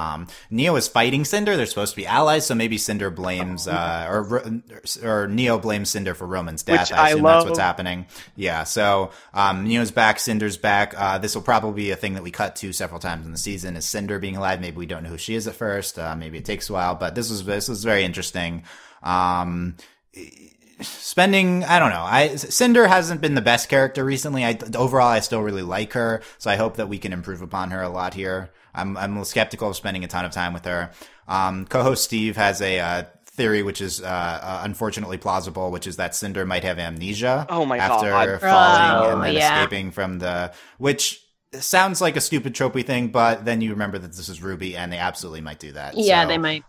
Neo is fighting Cinder. They're supposed to be allies, so maybe Cinder blames or Neo blames Cinder for Roman's death. I assume that's what's happening. Yeah. So Neo's back, Cinder's back. This will probably be a thing that we cut to several times in the season. Is Cinder being alive? Maybe we don't know who she is at first. Maybe it takes a while, but this was very interesting. Spending, I don't know. Cinder hasn't been the best character recently. Overall, I still really like her, so I hope that we can improve upon her a lot here. I'm skeptical of spending a ton of time with her. Co-host Steve has a theory, which is unfortunately plausible, which is that Cinder might have amnesia after falling and then escaping from which sounds like a stupid tropey thing, but then you remember that this is RWBY, and they absolutely might do that. Yeah, so, they might.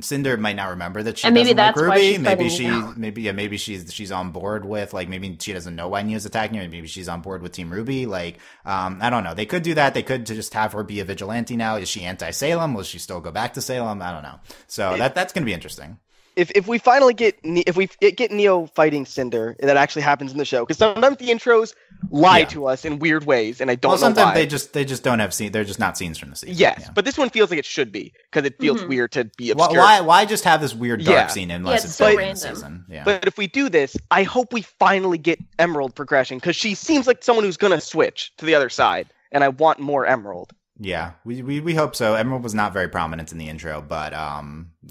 Cinder might not remember that she and doesn't maybe that's like RWBY. Maybe she's on board with, like, maybe she doesn't know why Neo's attacking her. Maybe she's on board with Team RWBY. Like, I don't know. They could do that. They could just have her be a vigilante now. Is she anti-Salem? Will she still go back to Salem? I don't know. So that's going to be interesting. If we finally get Neo fighting Cinder, that actually happens in the show, because sometimes the intros lie to us in weird ways, and I don't know why. Sometimes they just don't have scenes. They're just not scenes from the season. Yes, but this one feels like it should be, because it feels weird to be obscure. Why just have this weird dark scene unless it's so random. in the season? Yeah. But if we do this, I hope we finally get Emerald progression, because she seems like someone who's gonna switch to the other side, and I want more Emerald. Yeah, we hope so. Emerald was not very prominent in the intro, but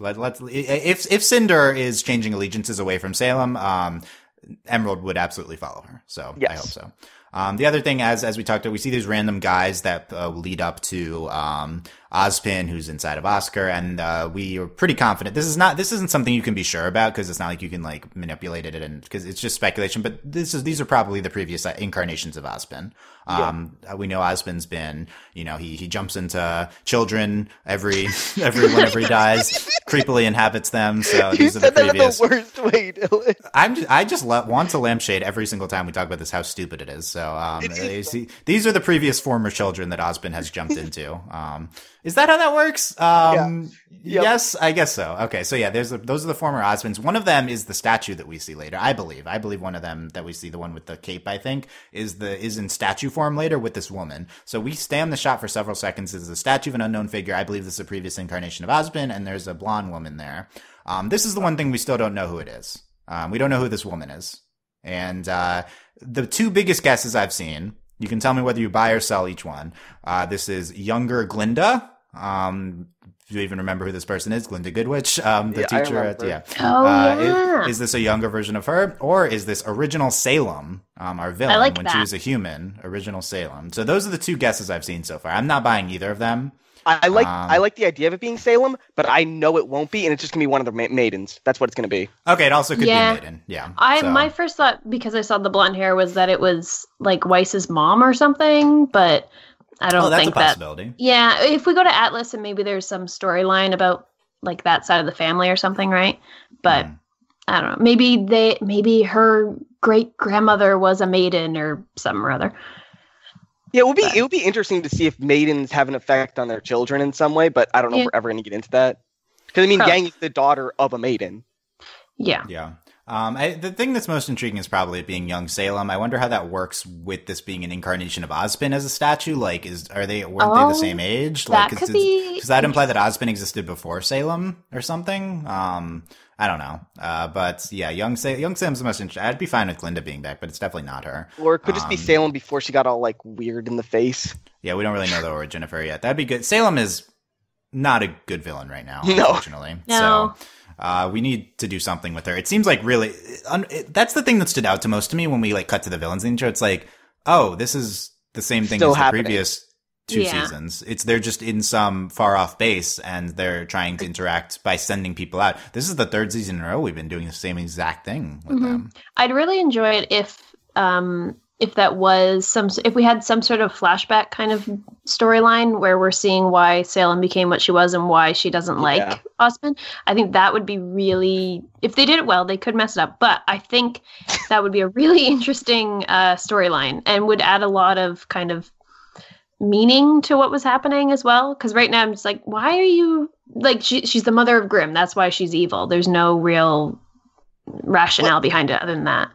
if Cinder is changing allegiances away from Salem, Emerald would absolutely follow her. So yes. I hope so. The other thing, as we talked about, we see these random guys that lead up to Ozpin, who's inside of Oscar, and we are pretty confident. This isn't something you can be sure about, because it's not like you can like manipulate it, and because it's just speculation. But these are probably the previous incarnations of Ozpin. We know Ozpin's been, he jumps into children whenever he dies, creepily inhabits them. So these are the previous. That in the worst way, Dylan. I just want to lampshade every single time we talk about this how stupid it is. So these are the previous former children that Ozpin has jumped into. Is that how that works? Yes, I guess so. Okay, so yeah, those are the former Ozpins. One of them is the statue that we see later. I believe one of them that we see, the one with the cape, I think, is in statue form later with this woman. So we stay on the shot for several seconds. This is a statue of an unknown figure. I believe this is a previous incarnation of Ozpin, and there's a blonde woman there. This is the one thing we still don't know who it is. We don't know who this woman is. And the two biggest guesses I've seen, you can tell me whether you buy or sell each one. This is younger Glinda. Do you even remember who this person is? Glinda Goodwitch, the teacher. Is this a younger version of her, or is this original Salem, our villain when she was a human? Original Salem. So those are the two guesses I've seen so far. I'm not buying either of them. I like the idea of it being Salem, but I know it won't be, and it's just gonna be one of the maidens. That's what it's gonna be. Okay, it also could be a maiden. Yeah. My first thought, because I saw the blonde hair, was that it was like Weiss's mom or something, but I don't think that's a possibility. Yeah, if we go to Atlas and maybe there's some storyline about like that side of the family or something, right? But I don't know. Maybe her great grandmother was a maiden or something or other. Yeah, it would be interesting to see if maidens have an effect on their children in some way, but I don't know if we're ever going to get into that. Because, I mean, Yang is the daughter of a maiden. Yeah. Yeah. The thing that's most intriguing is probably it being young Salem. I wonder how that works with this being an incarnation of Ozpin as a statue. Like, weren't they the same age? Like, does that imply that Ozpin existed before Salem or something? I don't know. But yeah, young Salem's the most interesting. I'd be fine with Glinda being back, but it's definitely not her. Or it could just be Salem before she got all like weird in the face. Yeah, we don't really know the origin of her yet. That'd be good. Salem is not a good villain right now, unfortunately. No. So we need to do something with her. It seems like really that's the thing that stood out to most to me when we like cut to the villains in the intro. It's like, oh, this is the same thing as the previous two seasons. They're just in some far off base and they're trying to interact by sending people out. This is the third season in a row we've been doing the same exact thing with them. I'd really enjoy it if that was if we had some sort of flashback kind of storyline where we're seeing why Salem became what she was and why she doesn't like Ozpin. I think that would be really, if they did it well, they could mess it up, but I think that would be a really interesting storyline and would add a lot of kind of meaning to what was happening as well. Because right now I'm just like, why are you like, she's the mother of Grimm, that's why she's evil. There's no real rationale behind it other than that.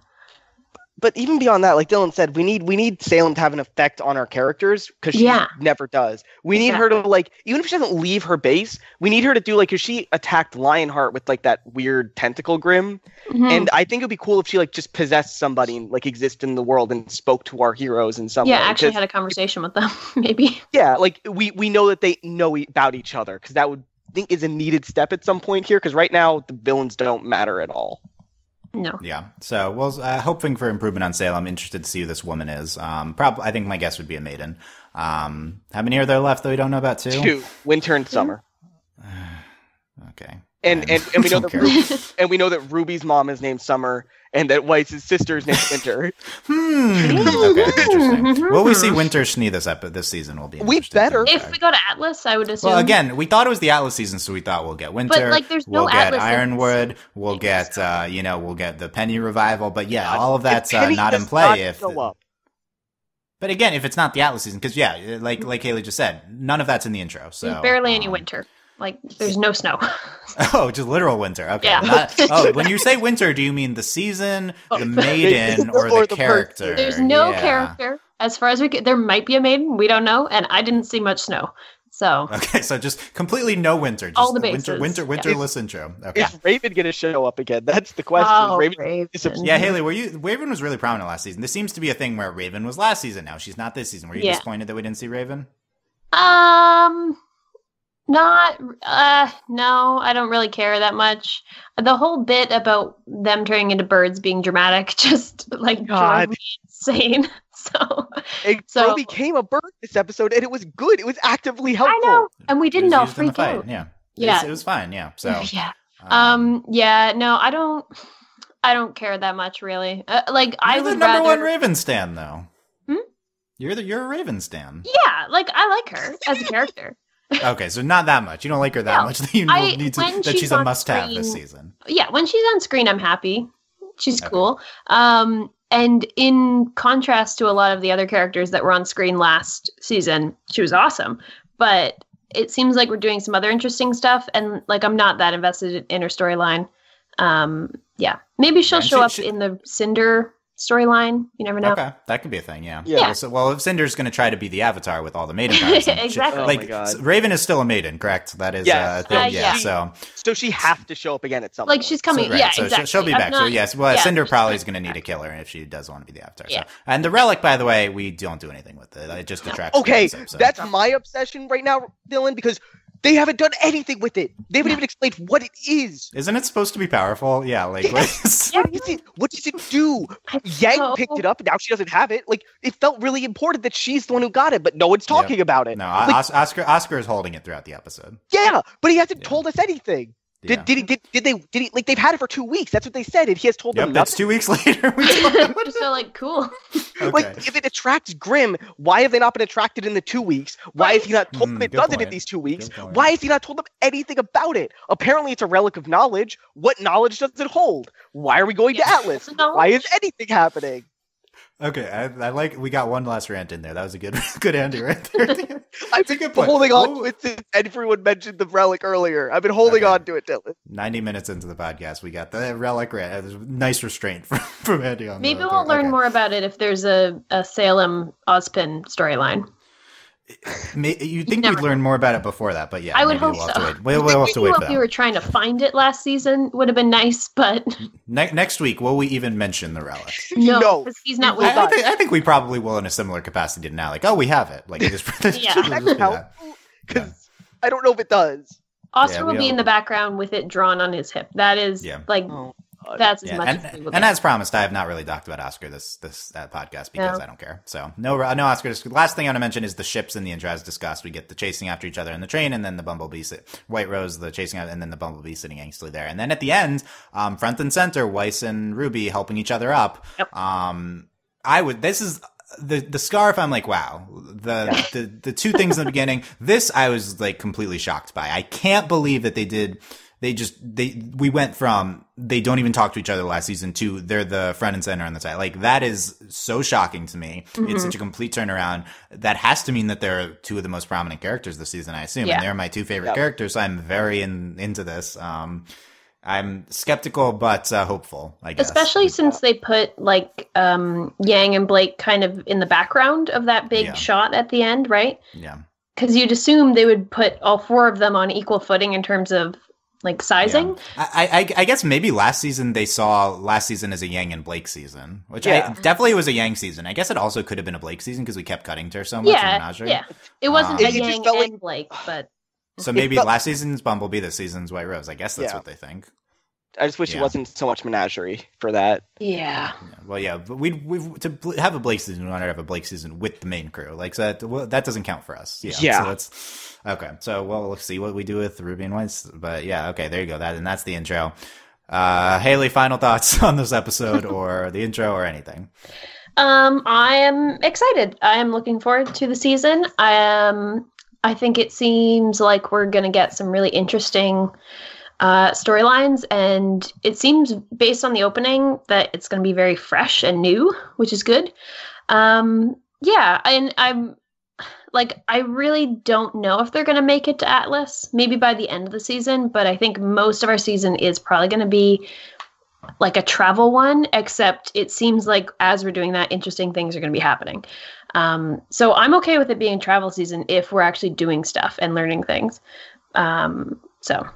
But even beyond that, like Dylan said, we need Salem to have an effect on our characters because she never does. We need her to like, even if she doesn't leave her base, we need her to do like, because she attacked Lionheart with like that weird tentacle Grimm, and I think it'd be cool if she like just possessed somebody and like exist in the world and spoke to our heroes in some way. Yeah, actually had a conversation with them, maybe. Yeah, like we know that they know about each other because that would I think is a needed step at some point here because right now the villains don't matter at all. No. Yeah. So, hoping for improvement on Salem. Interested to see who this woman is. I think my guess would be a maiden. How many are there left that we don't know about? Two? Winter and Summer. Okay. And we know that we know that Ruby's mom is named Summer and that Weiss's sister is named Winter. Okay, interesting. Will we see Winter Schnee this season? Will be we better. If we go to Atlas, I would assume. Well, again, we thought it was the Atlas season, so we thought we'll get Winter. But like, there's no we'll get Atlas Ironwood. We'll get we'll get the Penny revival. But yeah, all of that's not in play. But again, if it's not the Atlas season, because like Hayley just said, none of that's in the intro. So there's barely any winter. Like, there's no snow. Oh, just literal winter. Okay. Yeah. When you say winter, do you mean the season, the maiden, or the character? There's no character. As far as there might be a maiden. We don't know. And I didn't see much snow. So. Okay, so just completely no winter. Just all the bases. Winterless intro. Okay. Is Raven going to show up again? That's the question. Oh, Raven. Yeah, Hayley, Raven was really prominent last season. This seems to be a thing where Raven was last season now. She's not this season. Were you disappointed that we didn't see Raven? Not, no, I don't really care that much. The whole bit about them turning into birds being dramatic just, like, drove me insane. So became a bird this episode, and it was good. It was actively helpful. I know, and we didn't all freak out. Yeah. It was fine, yeah. So, no, I don't care that much, really. You're the number one Raven stan, though. You're a Raven stan. Yeah, like, I like her as a character. Okay, so not that much. You don't like her that much that you need to, that she's a must-have this season. Yeah, when she's on screen, I'm happy. She's cool. And in contrast to a lot of the other characters that were on screen last season, she was awesome. But it seems like we're doing some other interesting stuff, and like I'm not that invested in her storyline. Maybe she'll show up in the Cinder storyline. You never know. Okay, that could be a thing. Yeah. Yeah. Well, if Cinder's going to try to be the Avatar with all the maiden powers, Exactly. Oh like my God. Raven is still a maiden, correct? That is Yes. a thing. Yeah. So she has to show up again at some Like point. she's coming. So, right, Yeah, so exactly. she'll be back. So yes, well, yeah, Cinder she's probably is coming going to need a back. killer if she does want to be the Avatar. Yeah. So, and the relic, by the way, we don't do anything with it. It just attracts. Okay, things, so. that's my obsession right now, Dylan, because they haven't done anything with it. They haven't even explained what it is. Isn't it supposed to be powerful? Yeah, like Yeah. what- What does it do? Yang picked it up, and now she doesn't have it. Like, it felt really important that she's the one who got it, but no one's talking about it. No, Like, Oscar is holding it throughout the episode. yeah, but he hasn't told us anything. Yeah. Did he like they've had it for 2 weeks? That's what they said, and he has told them That's nothing. 2 weeks later. Just so like cool. Okay. Like, if it attracts Grimm, why have they not been attracted in the 2 weeks? Why has he not told them it good does it in point. these 2 weeks? Good point. Why has he not told them anything about it? Apparently, it's a relic of knowledge. What knowledge does it hold? Why are we going to Atlas? Knowledge. Why is anything happening? Okay, I like we got one last rant in there. That was a good Andy right there. I've It's a been good point. holding on Whoa. to it since everyone mentioned the relic earlier. I've been holding Okay. on to it, Dylan. 90 minutes into the podcast, we got the relic rant. There's nice restraint from Andy on Maybe the we'll learn okay. more about it if there's a Salem Ozpin storyline. You'd think Never we'd learn more about it before that, but yeah, I would maybe hope we'll have to so. wait. We'll have to wait for If we that. were trying to find it last season, would have been nice, but Next week, will we even mention the relic? No. because he's not with I us. think we probably will in a similar capacity to now. Like, oh, we have it. Like, just Yeah. just do that. Because I don't know if it does. Oscar Yeah, will we be all- in the background with it drawn on his hip. That is Yeah. that's as Yeah, much as we will and get. as promised, I have not really talked about Oscar this podcast because I don't care. So no Oscar. Last thing I want to mention is the ships in the intro as discussed. We get the chasing after each other in the train, and then the Bumblebee, White Rose, the chasing, and then the Bumblebee sitting angsty there. And then at the end, front and center, Weiss and Ruby helping each other up. Yep. This is the scarf. I'm like, wow. The two things in the beginning. This I was like completely shocked by. I can't believe that they did. We went from they don't even talk to each other last season to they're the front and center on the side. Like that is so shocking to me. Mm-hmm. It's such a complete turnaround. That has to mean that they're two of the most prominent characters this season, I assume. Yeah. And they're my two favorite Yep. characters. So I'm very into this. I'm skeptical, but hopeful, I guess. Especially since they put like Yang and Blake kind of in the background of that big Yeah. shot at the end, right? Yeah. Because you'd assume they would put all four of them on equal footing in terms of like sizing. I guess maybe last season they saw last season as a Yang and Blake season, which Yeah. definitely was a Yang season. I guess it also could have been a Blake season because we kept cutting to her so much in Yeah, Menagerie. yeah. It wasn't It a just Yang felt and like- Blake, but So maybe felt- last season's Bumblebee, this season's White Rose. I guess that's Yeah. what they think. I just wish Yeah. it wasn't so much menagerie for that. yeah. Well, yeah, but have a Blake season, we want to have a Blake season with the main crew. Like so that doesn't count for us. Yeah. So that's okay. So we'll see what we do with Ruby and Weiss. But yeah, okay, there you go. That's the intro. Hayley, final thoughts on this episode or the intro or anything? I am excited. I am looking forward to the season. I think it seems like we're going to get some really interesting storylines, and it seems based on the opening that it's going to be very fresh and new, which is good. Yeah, and I'm like, I really don't know if they're going to make it to Atlas, maybe by the end of the season, but I think most of our season is probably going to be like a travel one, except it seems like as we're doing that, interesting things are going to be happening. So I'm okay with it being travel season if we're actually doing stuff and learning things. So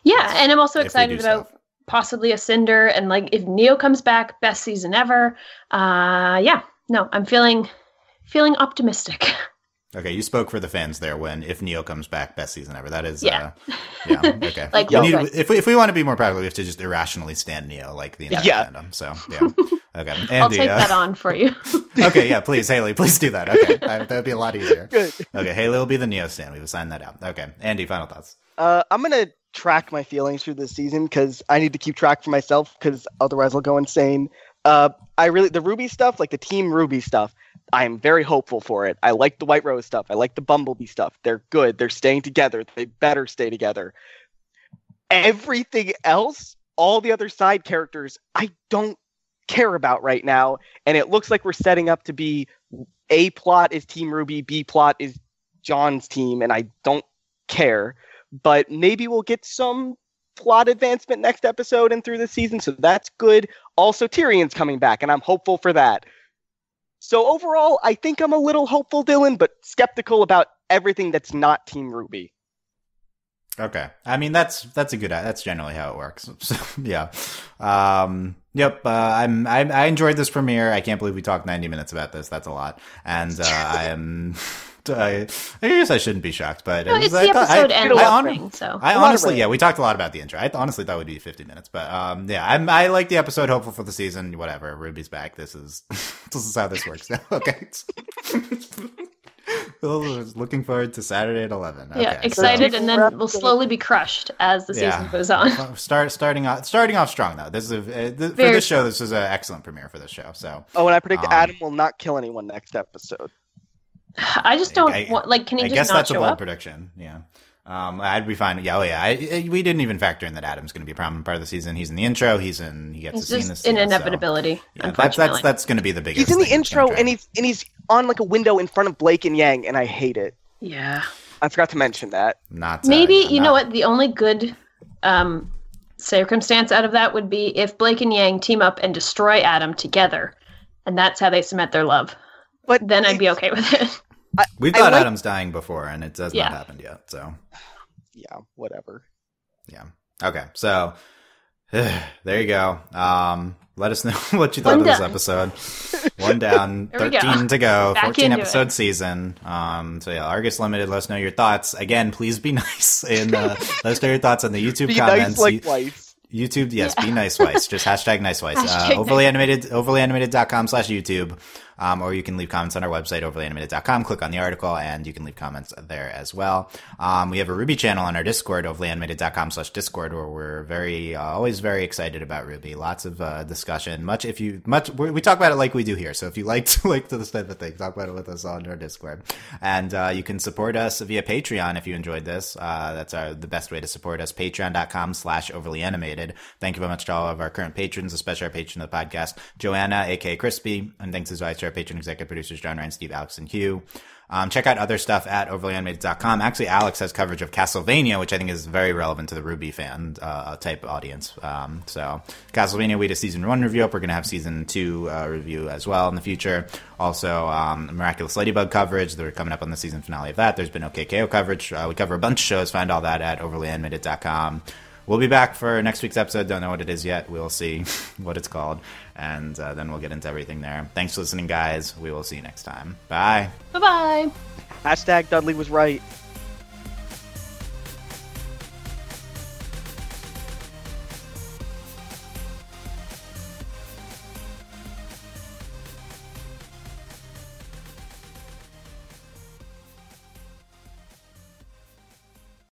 yeah, and I'm also If we excited do about stuff. possibly a Cinder, and like if Neo comes back, best season ever. Yeah, no, I'm feeling optimistic. Okay, you spoke for the fans there when if Neo comes back, best season ever. That is, Yeah. yeah, okay. Like, We yeah. need, if we want to be more practical, we have to just irrationally stand Neo like the entire Yeah. fandom. So yeah, okay. Andy, I'll take that on for you. okay, yeah, please, Hayley, please do that. Okay, that would be a lot easier. Good. Okay, Hayley will be the Neo stand. We've assigned that out. Okay, Andy, final thoughts. I'm gonna track my feelings through this season because I need to keep track for myself because otherwise I'll go insane. The RWBY stuff, like the Team RWBY stuff, I am very hopeful for it. I like the White Rose stuff. I like the Bumblebee stuff. They're good. They're staying together. They better stay together. Everything else, all the other side characters, I don't care about right now. And it looks like we're setting up to be A plot is Team RWBY, B plot is John's team, and I don't care. But maybe we'll get some plot advancement next episode and through the season, so that's good. Also, Tyrion's coming back, and I'm hopeful for that. So overall, I think I'm a little hopeful, Dylan, but skeptical about everything that's not Team RWBY. Okay. I mean, that's generally how it works. So, yeah. Yep. I enjoyed this premiere. I can't believe we talked 90 minutes about this. That's a lot. And, I guess I shouldn't be shocked, but it's the episode end spring, so. I honestly, we talked a lot about the intro. I honestly thought it would be 50 minutes, but, I like the episode, hopeful for the season, whatever. RWBY's back. This is how this works now. Okay. Looking forward to Saturday at 11. Okay, yeah, excited, and then we'll slowly be crushed as the season goes on. Starting off strong though. This is for this show. This is an excellent premiere for this show. So. Oh, and I predict Adam will not kill anyone next episode. I just don't want. Like, can he just not show up? I guess that's a bold prediction. Yeah. I'd be fine. Yeah, we didn't even factor in that Adam's going to be a prominent part of the season. He's in the intro. He gets to see this. An inevitability. So, yeah, that's going to be the biggest. He's in the intro, and he's on like a window in front of Blake and Yang, and I hate it. Yeah. I forgot to mention that. You know what? The only good circumstance out of that would be if Blake and Yang team up and destroy Adam together, and that's how they cement their love. But then I'd be okay with it. We've thought Adam's dying before, and it has not happened yet. So, yeah, whatever. Yeah. Okay. So, there you go. Let us know what you thought of this episode. One down, 13 to go, 14-episode season. So yeah, Argus Limited. Let us know your thoughts. Again, please be nice and let us know your thoughts on the YouTube comments. Nice like Weiss. YouTube, yes, be nice Weiss. Just hashtag nice Weiss. overlyanimated.com/YouTube. Or you can leave comments on our website, overlyanimated.com. Click on the article, and you can leave comments there as well. We have a RWBY channel on our Discord, overlyanimated.com/Discord, where we're always very excited about RWBY. Lots of discussion. We talk about it like we do here. So if you like this type of thing, talk about it with us on our Discord. And you can support us via Patreon if you enjoyed this. That's the best way to support us. Patreon.com/overlyanimated. Thank you very much to all of our current patrons, especially our patron of the podcast, Joanna, aka Crispy, and thanks as always to our patron executive producers, John, Ryan, Steve, Alex, and Hugh. Check out other stuff at overlyanimated.com. Actually, Alex has coverage of Castlevania, which I think is very relevant to the RWBY fan type audience. So Castlevania, we had a season 1 review up. We're going to have season 2 review as well in the future. Also, Miraculous Ladybug coverage. They're coming up on the season finale of that. There's been OKKO coverage. We cover a bunch of shows. Find all that at overlyanimated.com. We'll be back for next week's episode. Don't know what it is yet. We'll see what it's called. And then we'll get into everything there. Thanks for listening, guys. We will see you next time. Bye. Bye-bye. Hashtag Dudley was right.